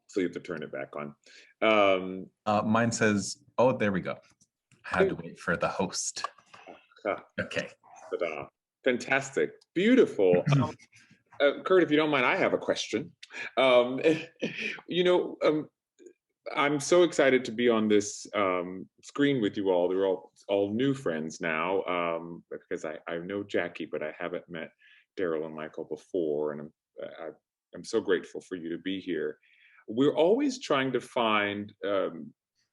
so you have to turn it back on. Mine says, oh, there we go. I had to wait for the host. Okay. Ta-da. Fantastic. Beautiful. Kurt, if you don't mind, I have a question. Um, you know, I'm so excited to be on this screen with you all. They're all new friends now, because I know Jackie, but I haven't met Darryl and Michael before, and I'm so grateful for you to be here. We're always trying to find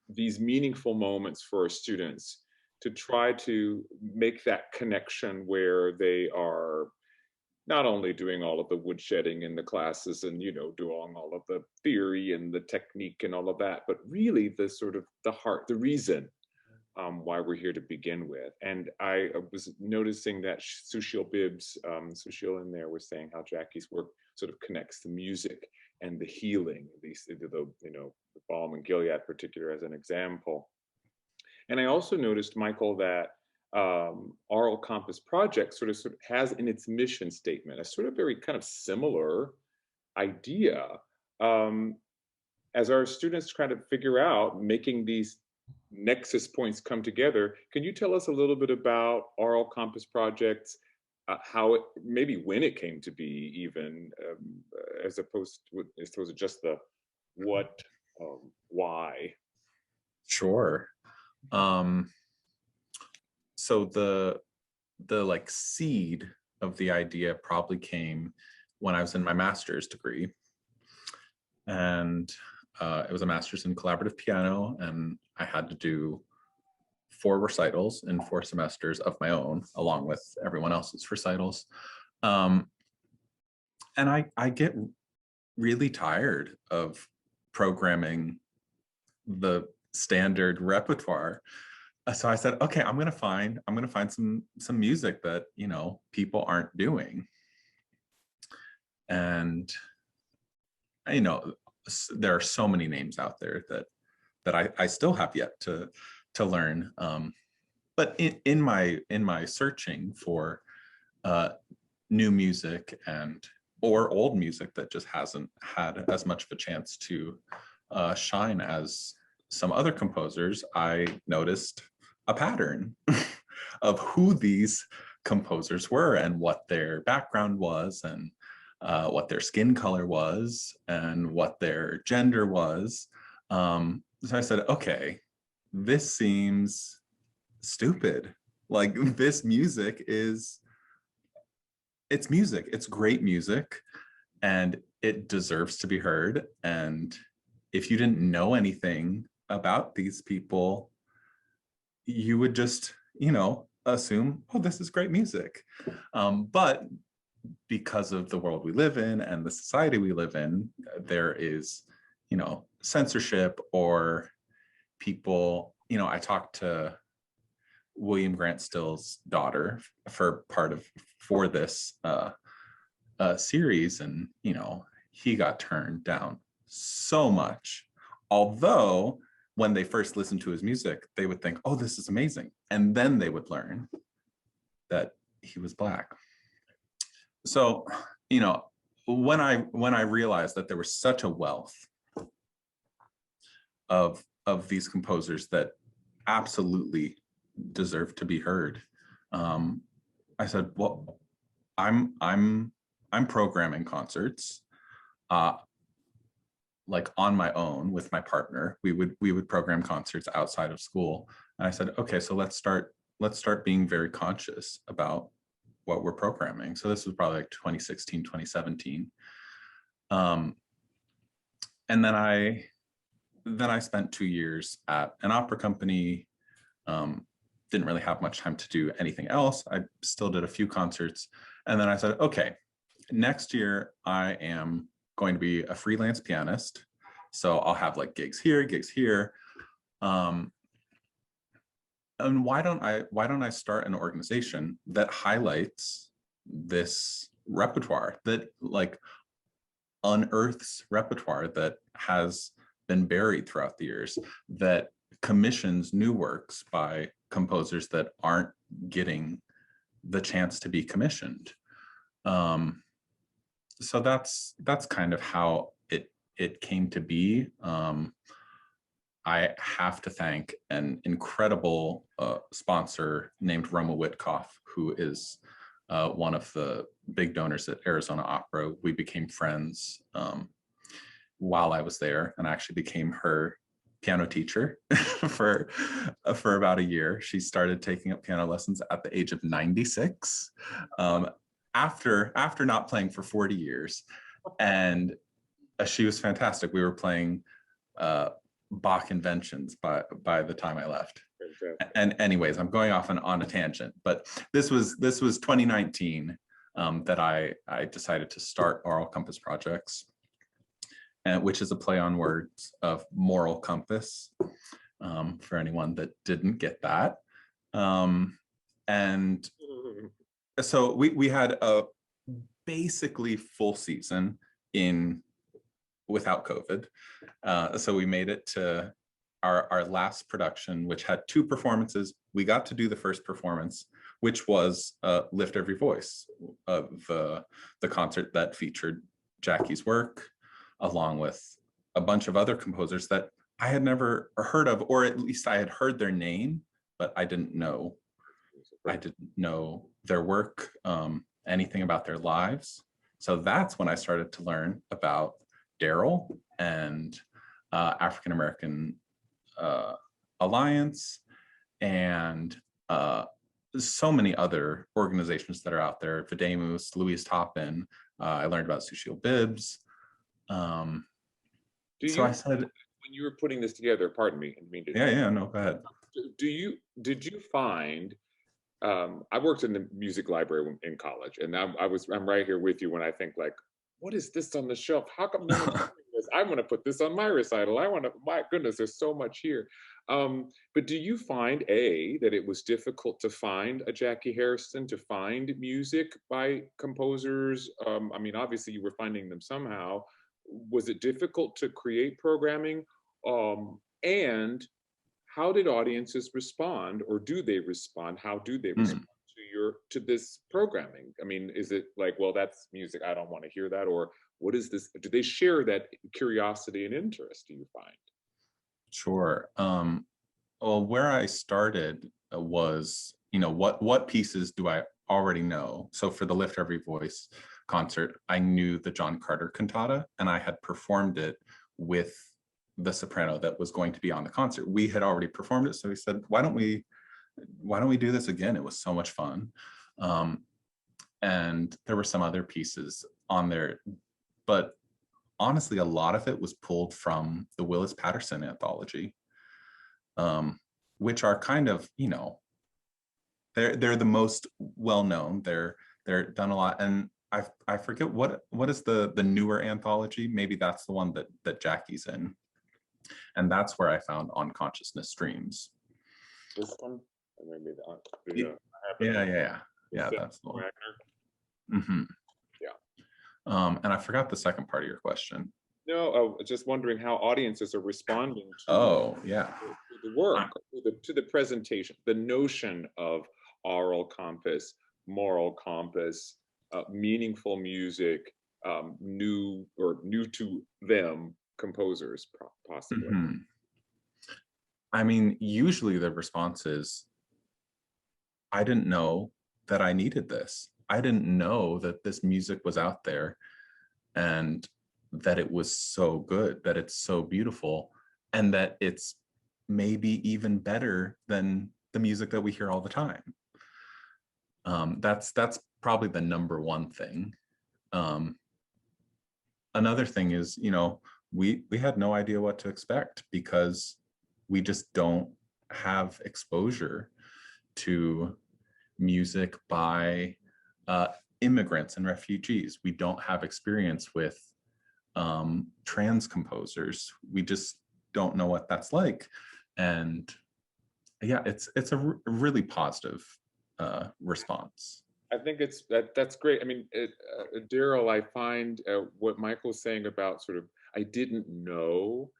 these meaningful moments for our students to try to make that connection where they are not only doing all of the woodshedding in the classes and doing all of the theory and the technique and all of that, but really the sort of the heart, the reason why we're here to begin with. And I was noticing that Sushil Bibbs, Sushil in there was saying how Jackie's work sort of connects the music and the healing, the Balm and Gilead particular as an example. And I also noticed, Michael, that Aural Compass Project sort of has in its mission statement a sort of very kind of similar idea, as our students try to figure out making these nexus points come together. Can you tell us a little bit about Aural Compass Projects, how it, maybe when it came to be even, as opposed to just the what, why? Sure. So the like seed of the idea probably came when I was in my master's degree, and it was a master's in collaborative piano, and I had to do 4 recitals in 4 semesters of my own, along with everyone else's recitals. And I get really tired of programming the standard repertoire. So I said, okay, I'm gonna find some music that people aren't doing. And there are so many names out there that I still have yet to learn. But in my searching for new music or old music that just hasn't had as much of a chance to shine as some other composers, I noticed a pattern of who these composers were and what their background was, and what their skin color was, and what their gender was. So I said, okay, this seems stupid. Like, this music it's music. It's great music, and it deserves to be heard. And if you didn't know anything about these people, you would just, assume, oh, this is great music. But because of the world we live in and the society we live in, there is, censorship, or people, I talked to William Grant Still's daughter for this series, and he got turned down so much. Although when they first listened to his music, they would think, oh, this is amazing, and then they would learn that he was Black. So when I realized that there was such a wealth of these composers that absolutely deserve to be heard, I said, well, I'm programming concerts, like on my own with my partner. We would program concerts outside of school, and I said, okay, so let's start being very conscious about what we're programming. So this was probably like 2016, 2017. And then I spent 2 years at an opera company. Didn't really have much time to do anything else. I still did a few concerts. And then I said, okay, next year I am going to be a freelance pianist. So I'll have like gigs here. And why don't I start an organization that highlights this repertoire, that like unearths repertoire that has been buried throughout the years, that commissions new works by composers that aren't getting the chance to be commissioned. So that's kind of how it came to be. I have to thank an incredible sponsor named Roma Witkoff, who is one of the big donors at Arizona Opera. We became friends while I was there, and I actually became her piano teacher for about a year. She started taking up piano lessons at the age of 96, after not playing for 40 years. And she was fantastic. We were playing Bach inventions by the time I left. And anyways, I'm going off on a tangent, but this was 2019 that I decided to start Aural Compass Projects, which is a play on words of moral compass, for anyone that didn't get that. And so we had a basically full season without COVID. So we made it to our last production, which had 2 performances. We got to do the first performance, which was Lift Every Voice, of the concert that featured Jackie's work, along with a bunch of other composers that I had never heard of, or at least I had heard their name, but I didn't know their work, anything about their lives. So that's when I started to learn about Darryl and African American Alliance, and so many other organizations that are out there, Videmus, Louise Toppin. I learned about Sushil Bibbs. I said, when you were putting this together, pardon me, no, go ahead. Did you find, I worked in the music library in college, and I'm right here with you when I think, like, what is this on the shelf? How come no one's doing this? I want to put this on my recital. My goodness, there's so much here. But do you find, that it was difficult to find a Jackie Hairston, to find music by composers? I mean, obviously you were finding them somehow. Was it difficult to create programming? And how did audiences respond, or do they respond? How do they respond to this programming? I mean, is it like, well, that's music, I don't want to hear that, or what is this? Do they share that curiosity and interest, do you find? Sure. Well, where I started was, what pieces do I already know? So for the Lift Every Voice concert, I knew the John Carter cantata, and I had performed it with the soprano that was going to be on the concert. We had already performed it, so we said, why don't we do this again? It was so much fun. And there were some other pieces on there, but honestly, a lot of it was pulled from the Willis Patterson anthology, which are kind of, they're the most well-known. They're done a lot. And I forget what is the newer anthology. Maybe that's the one that Jackie's in. And that's where I found Unconsciousness Streams. This one? Maybe yeah, that's the one. Mm-hmm. Yeah. And I forgot the second part of your question. No, just wondering how audiences are responding to to the work, to the presentation, the notion of aural compass, moral compass, meaningful music, new to them composers, possibly. Mm-hmm. I mean, usually the response is, I didn't know that I needed this. I didn't know that this music was out there, and that it was so good, that it's so beautiful, and that it's maybe even better than the music that we hear all the time. That's probably the number one thing. Another thing is, we had no idea what to expect, because we just don't have exposure to music by immigrants and refugees. We don't have experience with trans composers. We just don't know what that's like. And yeah, it's a really positive response. I think that's great. I mean, Darryl, I find what Michael's saying about sort of, I didn't know.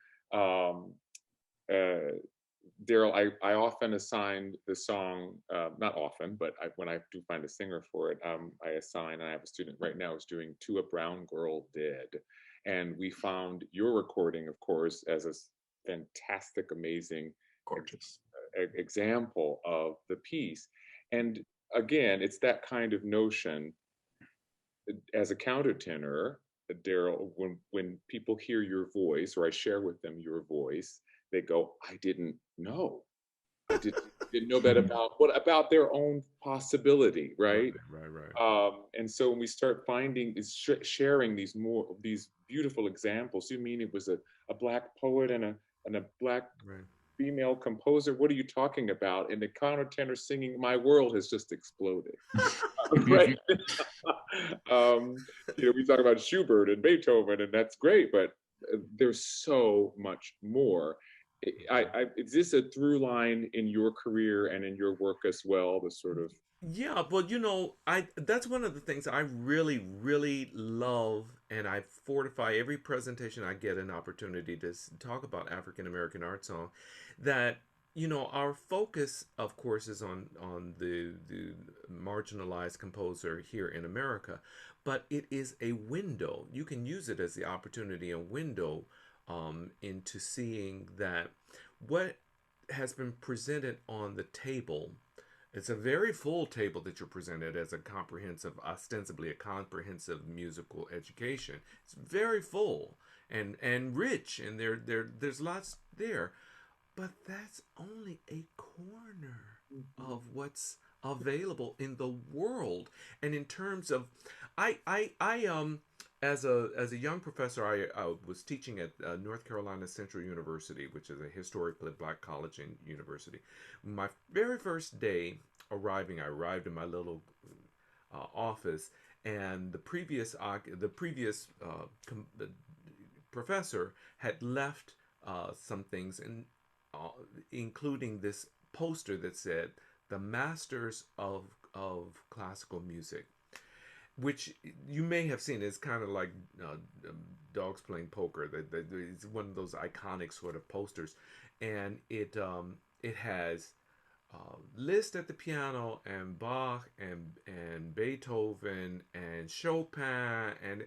Darryl, I often assigned the song, not often, but when I do find a singer for it, I assign, and I have a student right now who's doing To a Brown Girl Dead. And we found your recording, of course, as a fantastic, amazing, Gorgeous example of the piece. And again, it's that kind of notion as a countertenor, Darryl, when people hear your voice or I share with them your voice, they go, I didn't know. I didn't know that about what about their own possibility, right? Right. And so when we start finding is sharing these beautiful examples, you mean it was a black poet and a black Right. female composer? What are you talking about? And the countertenor singing, my world has just exploded. Right? We talk about Schubert and Beethoven, and that's great, but there's so much more. Is this a through line in your career and in your work as well? The sort of Yeah, but I that's one of the things I really, really love, and I fortify every presentation I get an opportunity to talk about African American art song. That our focus, of course, is on the marginalized composer here in America, but it is a window. You can use it as the opportunity, a window into seeing that what has been presented on the table. It's a very full table that you're presented as a comprehensive, ostensibly a comprehensive musical education. It's very full and rich, and there's lots there, but that's only a corner of what's available in the world. And in terms of, I as a young professor, I was teaching at North Carolina Central University, which is a historically black college and university. My very first day arriving, I arrived in my little office, and the previous professor had left some things, including this poster that said "The Masters of Classical Music," which you may have seen. It's kind of like dogs playing poker. It's one of those iconic sort of posters, and it has Liszt at the piano, and Bach, and Beethoven, and Chopin, and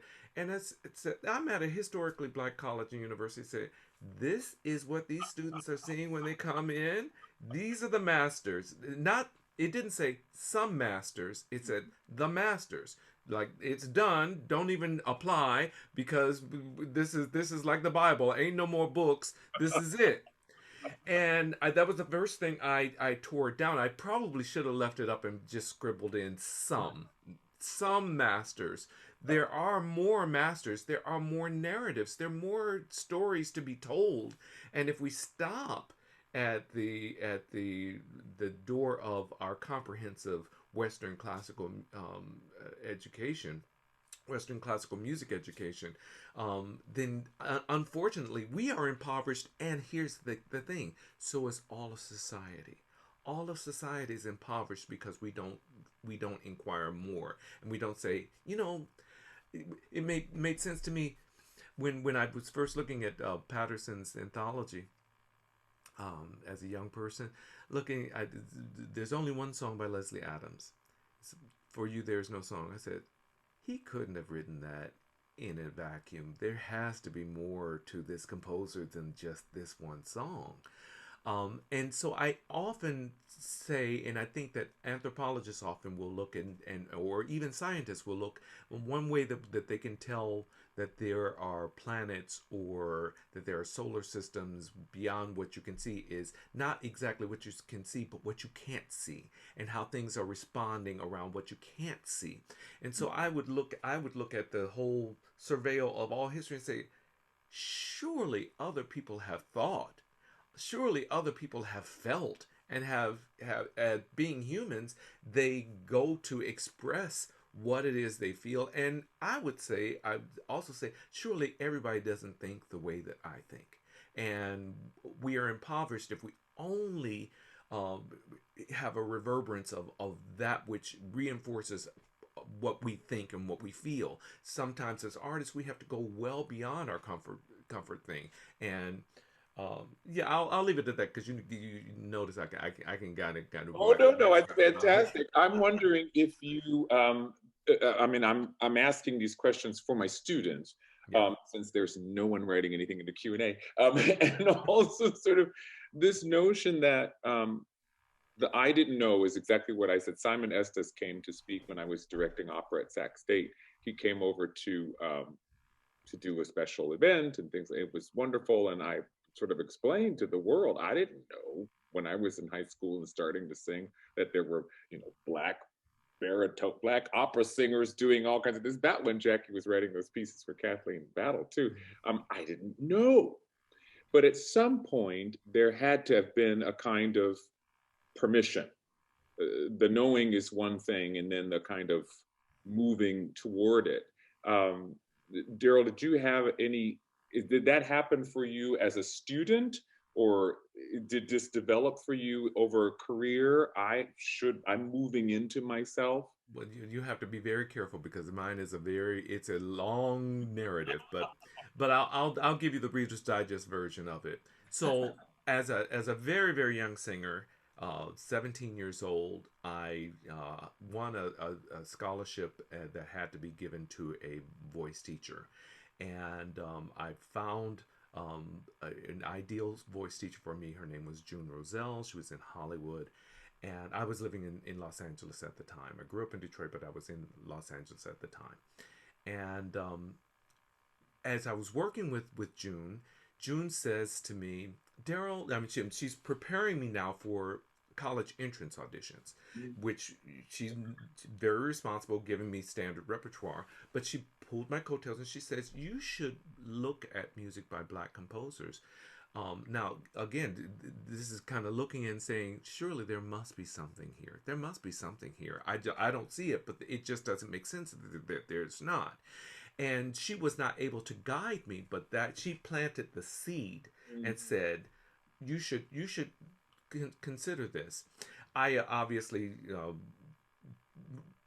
I'm at a historically black college and university. Say, this is what these students are seeing when they come in. These are the masters. Not, it didn't say some masters. It said the masters. Like, it's done. Don't even apply, because this is like the Bible. Ain't no more books. This is it. And that was the first thing I tore down. I probably should have left it up and just scribbled in some masters. There are more masters. There are more narratives. There are more stories to be told. And if we stop at the door of our comprehensive Western classical education, Western classical music education, then unfortunately we are impoverished. And here's the thing: so is all of society. All of society is impoverished because we don't inquire more, and we don't say, it made sense to me when I was first looking at Patterson's anthology. As a young person, looking at, there's only one song by Leslie Adams. For You There's No Song. I said, he couldn't have written that in a vacuum. There has to be more to this composer than just this one song. And so I often say, and I think that anthropologists often will look, and or even scientists will look, one way that they can tell that there are planets or that there are solar systems beyond what you can see is not exactly what you can see, but what you can't see, and how things are responding around what you can't see. And so I would look at the whole surveil of all history and say, surely other people have thought, surely other people have felt, and have being humans, they go to express what it is they feel. And I would also say, surely everybody doesn't think the way that I think. And we are impoverished if we only have a reverberance of that which reinforces what we think and what we feel. Sometimes as artists, we have to go well beyond our comfort thing. And yeah, I'll leave it at that, because you notice I can kind of. Oh, no, it's fantastic. I'm wondering if you I mean, I'm asking these questions for my students, since there's no one writing anything in the Q&A, and also sort of this notion that the I didn't know is exactly what I said. Simon Estes came to speak when I was directing opera at Sac State. He came over to do a special event and things. It was wonderful, and I sort of explained to the world, I didn't know when I was in high school and starting to sing that there were, black baritone, black opera singers doing all kinds of this. That when Jackie was writing those pieces for Kathleen Battle too. I didn't know, but at some point there had to have been a kind of permission. The knowing is one thing, and then the kind of moving toward it. Um, Darryl, did you have any? Did that happen for you as a student, or did this develop for you over a career? I'm moving into myself. Well, you have to be very careful because mine is it's a long narrative, but I'll give you the Reader's Digest version of it. So as a very very young singer, 17 years old, I won a scholarship that had to be given to a voice teacher, and I found an ideal voice teacher for me. Her name was June Roselle. She was in Hollywood, and I was living in Los Angeles at the time. I grew up in Detroit, but I was in Los Angeles at the time. And as I was working with June, June says to me, Darryl, I mean, she's preparing me now for college entrance auditions, which she's very responsible, giving me standard repertoire. But she pulled my coattails and she says, you should look at music by Black composers. Now, again, this is kind of looking and saying, surely there must be something here. There must be something here. I don't see it, but it just doesn't make sense that there's not. And she was not able to guide me, but that she planted the seed and said, you should consider this. I obviously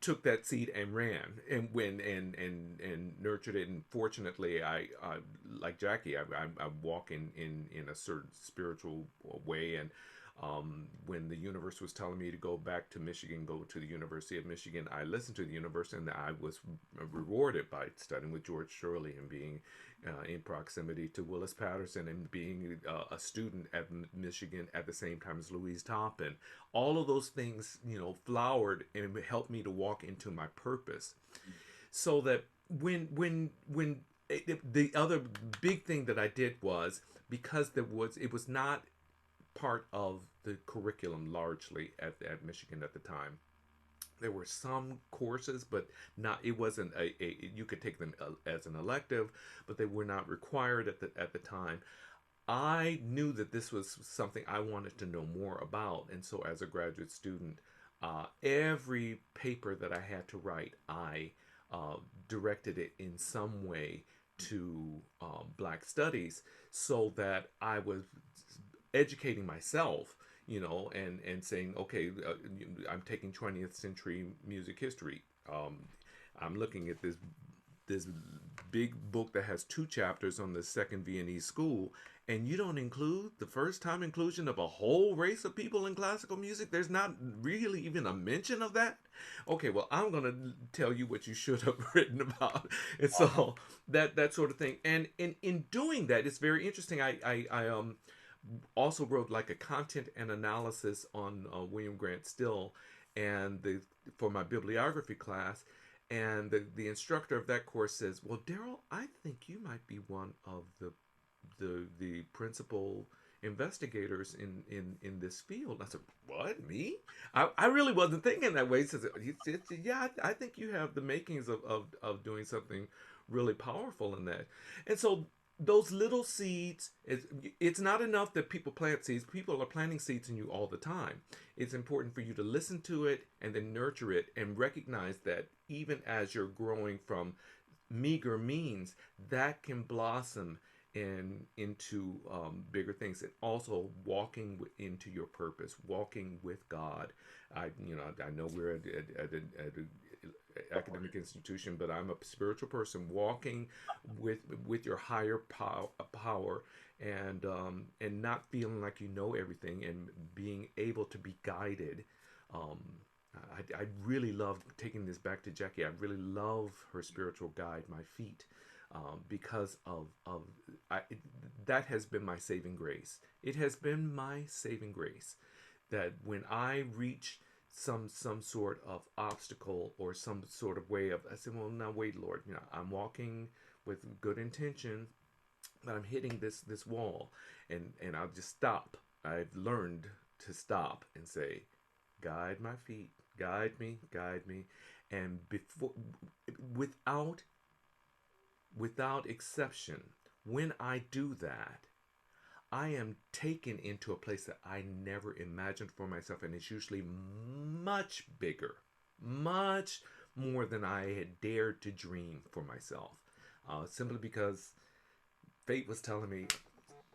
took that seed and ran and went and nurtured it. And fortunately, I like Jackie, I walk in a certain spiritual way. And when the universe was telling me to go back to Michigan, go to the University of Michigan, I listened to the universe, and I was rewarded by studying with George Shirley and being in proximity to Willis Patterson and being a student at Michigan at the same time as Louise Toppin. All of those things, flowered and helped me to walk into my purpose. So that when the other big thing that I did was, because it was not part of the curriculum largely at Michigan at the time. There were some courses, but it wasn't you could take them as an elective, but they were not required at the time. I knew that this was something I wanted to know more about, and so as a graduate student, every paper that I had to write, I directed it in some way to Black studies, so that I was educating myself, and saying, okay, I'm taking 20th century music history. I'm looking at this big book that has 2 chapters on the Second Viennese School, and you don't include the first time inclusion of a whole race of people in classical music. There's not really even a mention of that. Okay, well, I'm going to tell you what you should have written about. And so that sort of thing. And in doing that, it's very interesting. I also wrote like a content and analysis on William Grant Still, and for my bibliography class, and the instructor of that course says, well, Darryl, I think you might be one of the principal investigators in this field. And I said, what, me? I really wasn't thinking that way. He says, yeah, I think you have the makings of doing something really powerful in that. And so those little seeds, it's not enough that people plant seeds. People are planting seeds in you all the time. It's important for you to listen to it and then nurture it and recognize that even as you're growing from meager means, that can blossom into bigger things. And also walking into your purpose, walking with God. I know we're at an academic institution, but I'm a spiritual person, walking with your higher power, and not feeling like you know everything, and being able to be guided. I really love, taking this back to Jackie, I really love her spiritual guide, my feet, because that has been my saving grace. It has been my saving grace. that when I reach some sort of obstacle or some sort of way of, I said, well, now wait, Lord, I'm walking with good intention, but I'm hitting this wall, and I'll just stop. I've learned to stop and say, guide my feet, guide me, and without exception, when I do that, I am taken into a place that I never imagined for myself, and it's usually much bigger, much more than I had dared to dream for myself. Simply because fate was telling me,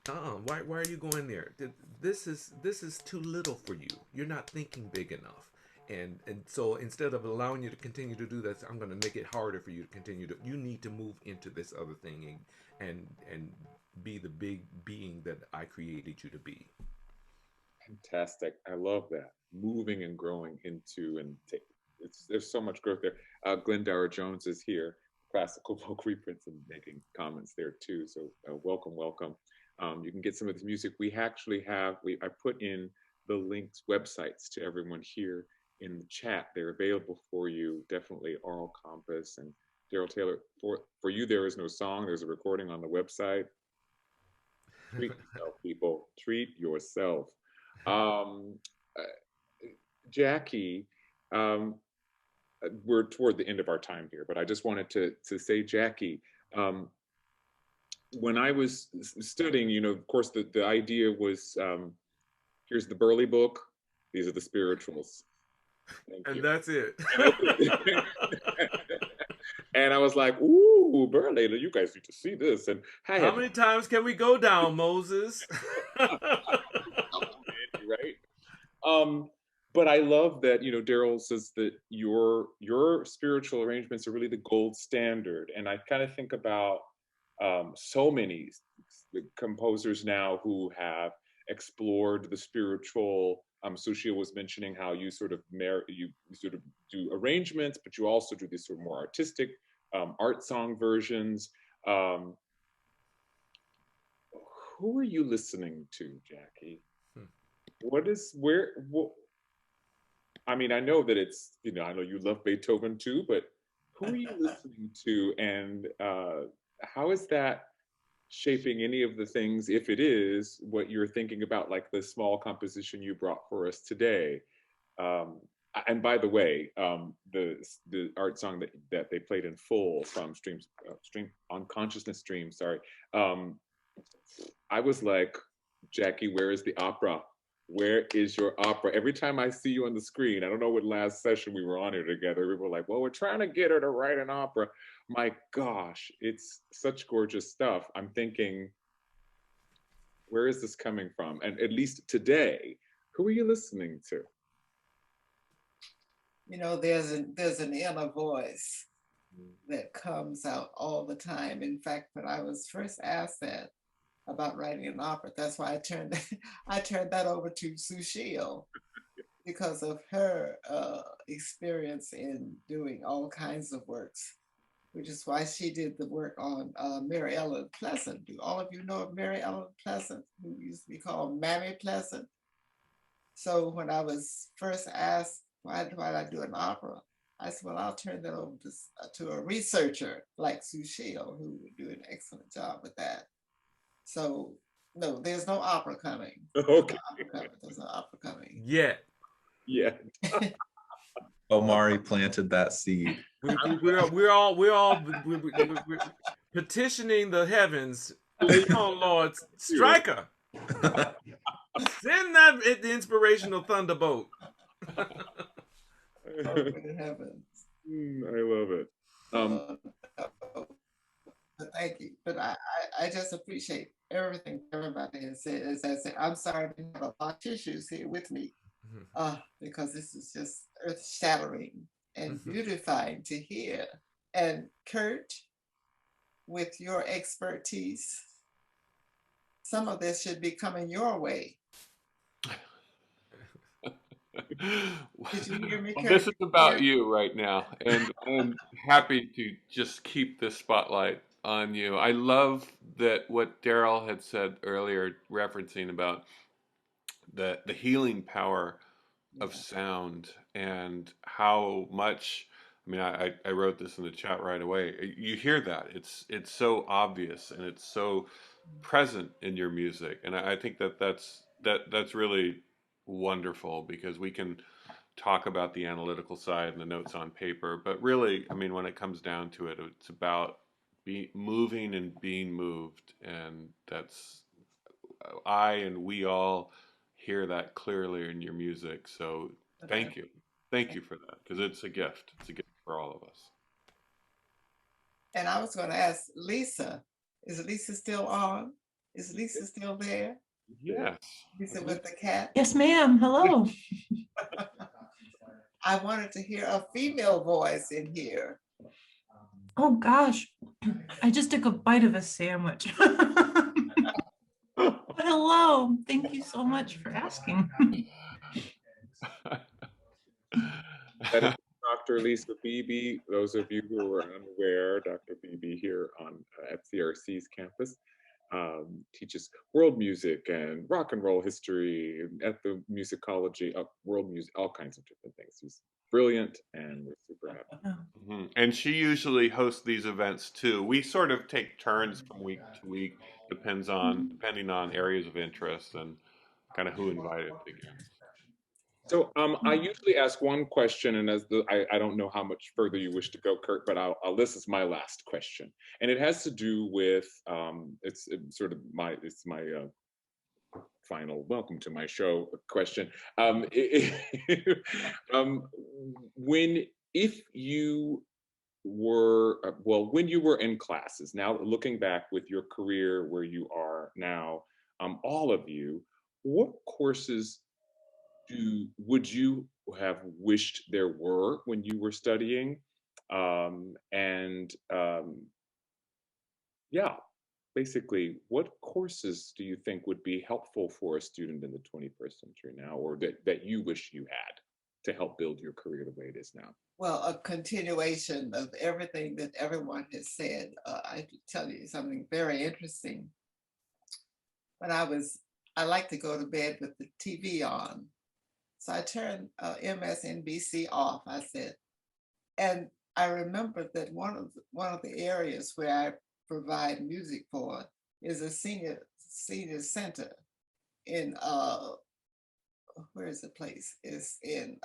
why are you going there? This is too little for you. You're not thinking big enough. And so instead of allowing you to continue to do that, I'm going to make it harder for you to continue to. You need to move into this other thing and be the big being that I created you to be. Fantastic. I love that. Moving and growing into there's so much growth there. Glenn Dara Jones is here, classical folk reprints, and making comments there too. So welcome. You can get some of this music. We actually I put in the links, websites to everyone here in the chat. They're available for you. Definitely Aural Compass and Darryl Taylor. For you, there is no song. There's a recording on the website. Treat yourself, people. Treat yourself. Jackie, we're toward the end of our time here, but I just wanted to say, Jackie, when I was studying, of course, the idea was, here's the Burley book, these are the spirituals. And that's it. And I was like, ooh, Burley, you guys need to see this. And how many times can we go down, Moses? Right? But I love that, Darryl says that your spiritual arrangements are really the gold standard. And I kind of think about so many composers now who have explored the spiritual. Sushil was mentioning how you sort of do arrangements, but you also do these sort of more artistic art song versions. Who are you listening to, Jackie? I mean, I know that it's, I know you love Beethoven too, but who are you listening to, and how is that shaping any of the things, if it is, what you're thinking about, like the small composition you brought for us today? And by the way, the art song that they played in full from Stream on Consciousness Stream, sorry. I was like, Jackie, where is the opera? Where is your opera? Every time I see you on the screen, I don't know what last session we were on here together, we were like, well, we're trying to get her to write an opera. My gosh, it's such gorgeous stuff. I'm thinking, where is this coming from? And at least today, who are you listening to? There's an inner voice that comes out all the time. In fact, when I was first asked that about writing an opera, that's why I turned that over to Sushil, because of her experience in doing all kinds of works, which is why she did the work on Mary Ellen Pleasant. Do all of you know of Mary Ellen Pleasant, who used to be called Mammy Pleasant? So when I was first asked, why do I do an opera? I said, well, I'll turn that over to a researcher like Sushil, who would do an excellent job with that. So no, there's no opera coming. Okay. There's no opera coming. Yeah. Omari planted that seed. We're all petitioning the heavens. Come on, Lord, strike her. Send that the inspirational thunderbolt. Heavens. I love it. Thank you. But I just appreciate everything everybody has said. As I said, I'm sorry I didn't have a lot of tissues here with me, because this is just earth-shattering and beautifying to hear. And Kurt, with your expertise, some of this should be coming your way. Did you hear me, Kurt? This is about you right now, and I'm happy to just keep the spotlight on you. I love that what Darryl had said earlier, referencing about the healing power of sound and how much. I mean, I wrote this in the chat right away. You hear that it's so obvious and it's so present in your music, and I think that's really wonderful because we can talk about the analytical side and the notes on paper, but really, I mean, when it comes down to it, it's about be moving and being moved, and that's I and we all hear that clearly in your music. So Okay. thank you for that because it's a gift. It's a gift for all of us. And I was going to ask Lisa, is Lisa still on? Is Lisa still there? Yes. Lisa with the cat? Yes, ma'am. Hello. I wanted to hear a female voice in here. Oh gosh, I just took a bite of a sandwich. Hello. Thank you so much for asking. That is Dr. Lisa Beebe. Those of you who are unaware, Dr. Beebe here at CRC's campus teaches world music and rock and roll history, ethnomusicology, world music, all kinds of different things. She's brilliant, and we're super happy. And she usually hosts these events too. We sort of take turns from week to week, depending on areas of interest and kind of who invited again. So I usually ask one question, and I don't know how much further you wish to go, Kurt, but this is my last question, and it has to do with it's my final welcome to my show question. If you were when you were in classes, now looking back with your career where you are now, all of you, what courses would you have wished there were when you were studying? Yeah, basically, what courses do you think would be helpful for a student in the 21st century now, or that you wish you had to help build your career the way it is now? Well, a continuation of everything that everyone has said. I could tell you something very interesting. When I like to go to bed with the TV on. So I turned MSNBC off, I said. And I remember that one of the areas where I provide music for is a senior center in where is the place? It's in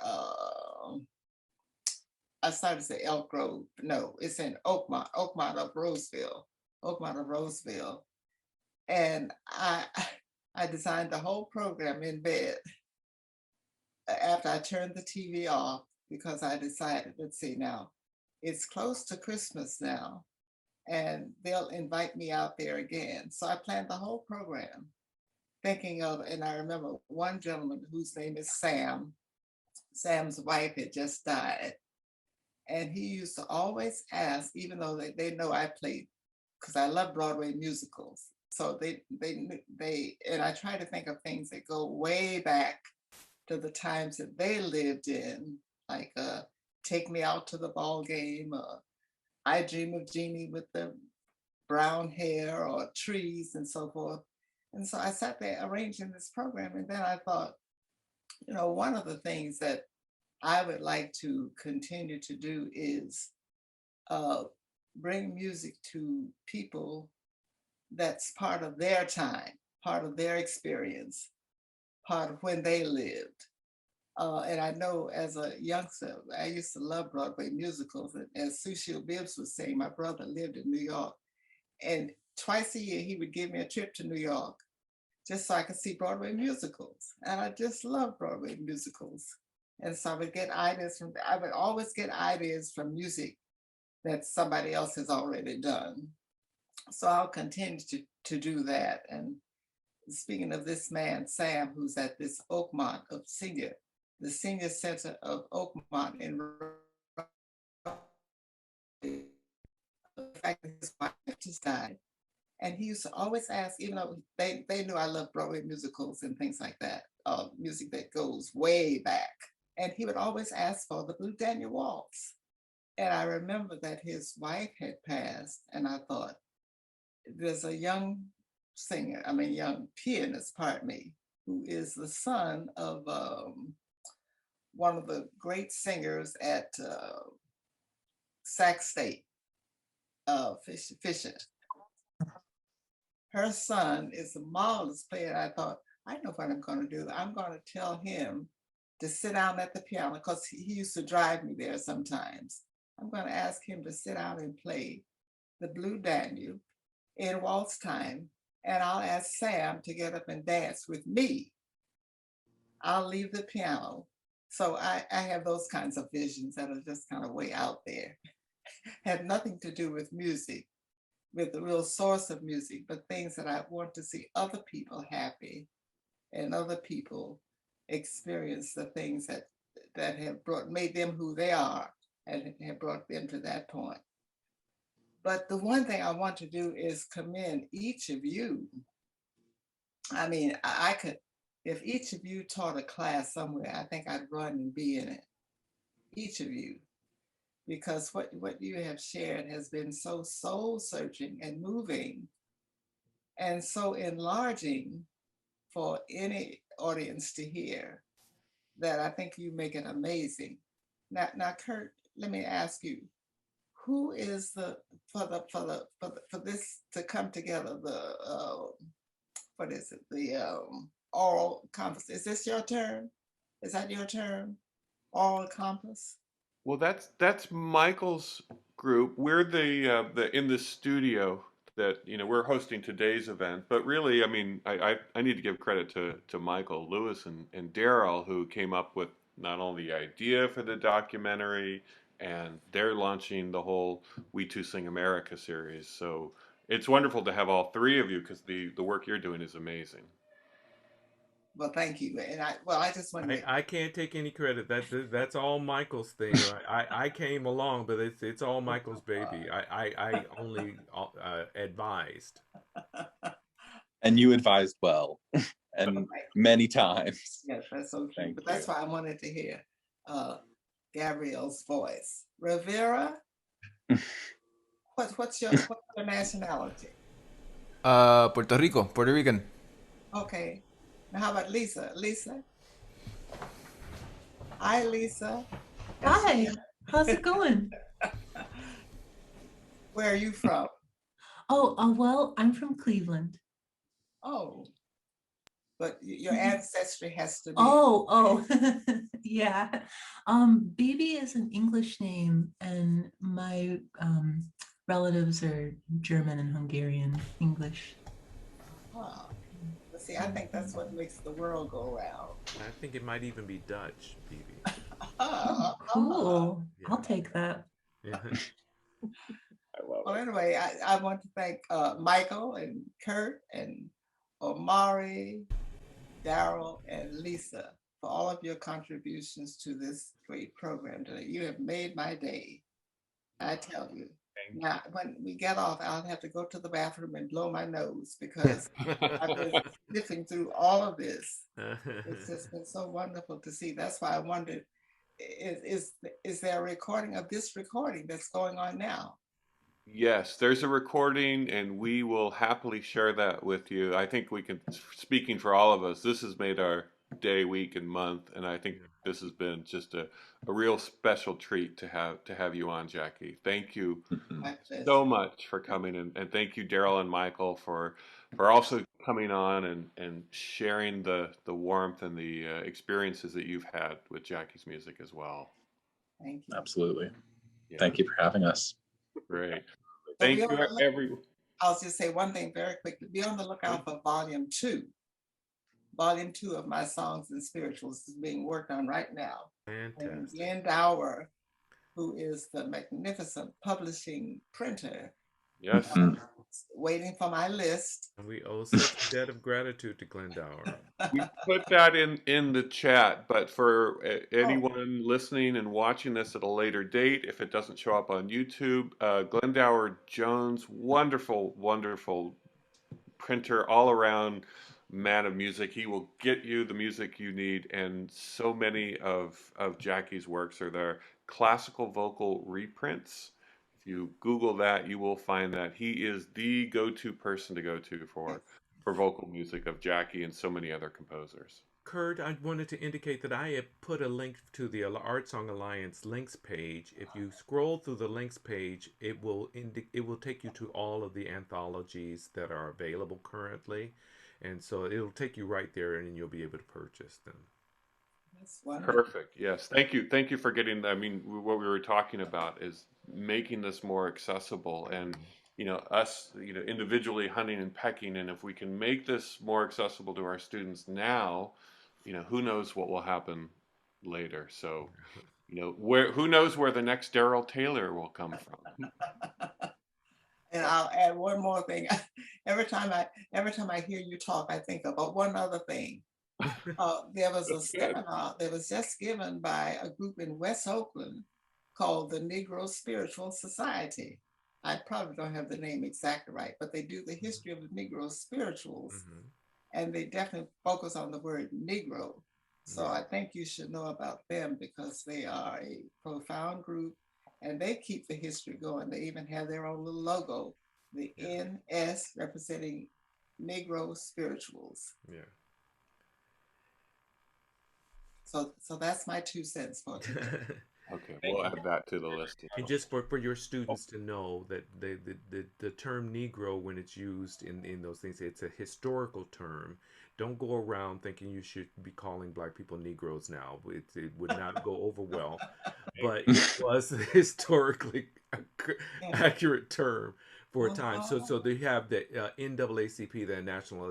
I started to say Elk Grove. No, it's in Oakmont of Roseville. And I designed the whole program in bed after I turned the TV off because I decided, let's see now, it's close to Christmas now, and they'll invite me out there again. So I planned the whole program thinking of, and I remember one gentleman whose name is Sam. Sam's wife had just died. And he used to always ask, even though they know I played, because I love Broadway musicals. So and I try to think of things that go way back to the times that they lived in, like Take Me Out to the Ball Game, I Dream of Jeannie with the brown hair, or Trees and so forth. And so I sat there arranging this program, and then I thought, one of the things that I would like to continue to do is bring music to people that's part of their time, part of their experience, part of when they lived. And I know as a youngster, I used to love Broadway musicals. And as Sushil Bibbs was saying, my brother lived in New York. And twice a year, he would give me a trip to New York just so I could see Broadway musicals. And I just love Broadway musicals. And so I would always get ideas from music that somebody else has already done. So I'll continue to do that. And speaking of this man, Sam, who's at this Oakmont the senior center of Oakmont in fact, his wife just died. And he used to always ask, even though they knew I love Broadway musicals and things like that, music that goes way back. And he would always ask for the Blue Daniel Waltz. And I remember that his wife had passed, and I thought, there's a young pianist, pardon me, who is the son of one of the great singers at Sac State, Fisher. Her son is a marvelous player. I thought, I know what I'm going to do. I'm going to tell him to sit down at the piano because he used to drive me there sometimes. I'm going to ask him to sit down and play the Blue Danube in waltz time, and I'll ask Sam to get up and dance with me. I'll leave the piano. So I have those kinds of visions that are just kind of way out there. Had nothing to do with music, with the real source of music, but things that I want to see other people happy and other people experience the things that have made them who they are and have brought them to that point. But the one thing I want to do is commend each of you. I mean, I could, if each of you taught a class somewhere, I think I'd run and be in it. Each of you. Because what you have shared has been so soul searching and moving and so enlarging for any audience to hear that I think you make it amazing. Now, Kurt, let me ask you, who is for this to come together, what is it, the Aural compass? Is this your term? Is that your term? Aural compass? Well, that's Michael's group. We're the in the studio that we're hosting today's event. But really, I mean, I need to give credit to Michael Lewis and Darryl, who came up with not only the idea for the documentary, and they're launching the whole We Two Sing America series. So it's wonderful to have all three of you because the work you're doing is amazing. Well, thank you. And I just want to. I can't take any credit. That's all Michael's thing. I came along, but it's all Michael's baby. I only advised. And you advised well, and many times. Yes, that's so true. But that's why I wanted to hear Gabrielle's voice. Rivera, what's your nationality? Puerto Rico, Puerto Rican. Okay. Now how about Lisa? Lisa? Hi, Lisa. Hi, how's it going? Where are you from? Oh, well, I'm from Cleveland. Oh, but your ancestry has to be. Oh, yeah. Baby is an English name, and my relatives are German and Hungarian English. Wow. But see, I think that's what makes the world go round. I think it might even be Dutch, Phoebe. Oh, cool. Yeah. I'll take that. Yeah. Well, anyway, I want to thank Michael and Kurt and Omari, Darryl, and Lisa for all of your contributions to this great program today. You have made my day, I tell you. Now, when we get off, I'll have to go to the bathroom and blow my nose because I've been sniffing through all of this. It's just been so wonderful to see. That's why I wondered, is there a recording of this recording that's going on now? Yes, there's a recording, and we will happily share that with you. I think we can, speaking for all of us, this has made our day, week, and month, and I think this has been just a real special treat to have you on, Jackie. Thank you so much for coming, and thank you, Darryl and Michael, for also coming on and sharing the warmth and the experiences that you've had with Jackie's music as well. Thank you. Absolutely. Yeah. Thank you for having us. Great. So Thank you, everyone. I'll just say one thing very quickly. Be on the lookout for volume 2. Volume 2 of my songs and spirituals is being worked on right now. Fantastic. And Glenn Dower, who is the magnificent publishing printer, Yes. waiting for my list. And we owe such a debt of gratitude to Glenn Dower. We put that in the chat, but for anyone listening and watching this at a later date, if it doesn't show up on YouTube, Glenn Dower Jones, wonderful, wonderful printer, all around man of music. He will get you the music you need, and so many of Jackie's works are there. Classical vocal reprints. If you Google that, you will find that he is the go-to person to go to for for vocal music of Jackie and so many other composers. Kurt, I wanted to indicate that I have put a link to the Art Song Alliance links page. If you scroll through the links page, it will take you to all of the anthologies that are available currently, and so it'll take you right there, and you'll be able to purchase them. That's wonderful. Perfect. Yes. Thank you for getting. I mean, what we were talking about is making this more accessible, and us, individually hunting and pecking, and if we can make this more accessible to our students now, who knows what will happen later. So, who knows where the next Darryl Taylor will come from. And I'll add one more thing. Every time I hear you talk, I think about one other thing. There was a seminar that was just given by a group in West Oakland called the Negro Spiritual Society. I probably don't have the name exactly right, but they do the history of the Negro spirituals, and they definitely focus on the word Negro. So I think you should know about them because they are a profound group and they keep the history going. They even have their own little logo, the NS representing Negro spirituals. Yeah. So that's my 2 cents for today. Okay, we'll add that to the list. And just for your students to know that the term Negro, when it's used in those things, it's a historical term. Don't go around thinking you should be calling Black people Negroes now. It would not go over well. But it was a historically accurate term for a time. So they have the NAACP, the National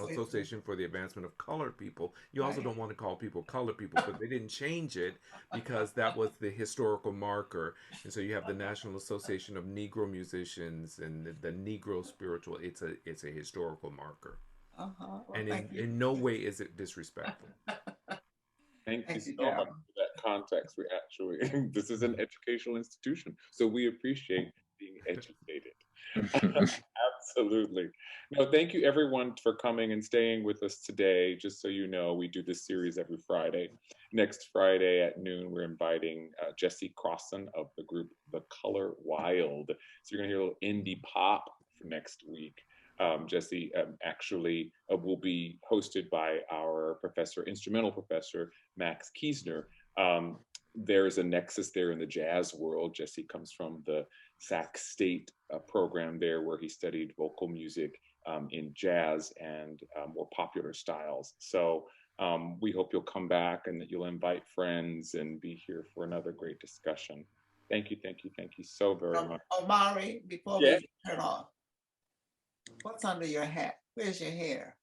Association for the Advancement of Colored People. You also don't want to call people colored people, but they didn't change it because that was the historical marker. And so you have the National Association of Negro Musicians and the Negro Spiritual. It's a historical marker. Well, and in no way is it disrespectful. Thank you so much for that context. We actually, this is an educational institution, so we appreciate being educated. Absolutely. No, thank you everyone for coming and staying with us today. Just so you know, we do this series every Friday. Next Friday at noon, we're inviting Jesse Crossan of the group The Color Wild. So you're gonna hear a little indie pop for next week. Jesse actually will be hosted by our instrumental professor, Max Kiesner. There's a nexus there in the jazz world. Jesse comes from the Sac State program there, where he studied vocal music in jazz and more popular styles. So we hope you'll come back and that you'll invite friends and be here for another great discussion. Thank you so very much. Omari, before we turn off, what's under your hat? Where's your hair?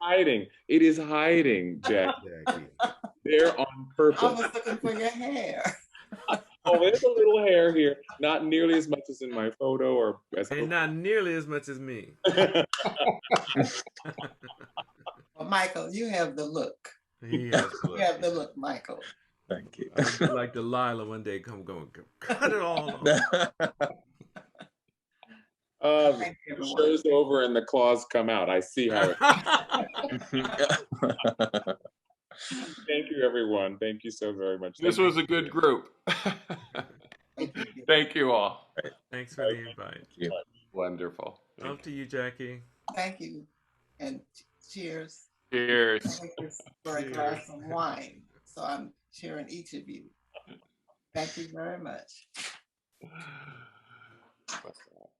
Hiding. It is hiding, Jackie. They're on purpose. I was looking for your hair. Oh, there's a little hair here. Not nearly as much as in my photo, and not nearly as much as me. Well, Michael, you have the look. He has the look. You have the look, Michael. Thank you. Like Delilah one day come cut it all off. The show's over and the claws come out. I see how it Thank you, everyone. Thank you so very much. This was a good group. Thank you all. Thanks for the invite. Wonderful. Up to you, Jackie. Thank you. And cheers. Cheers. For a glass of wine. So I'm cheering each of you. Thank you very much. What's that?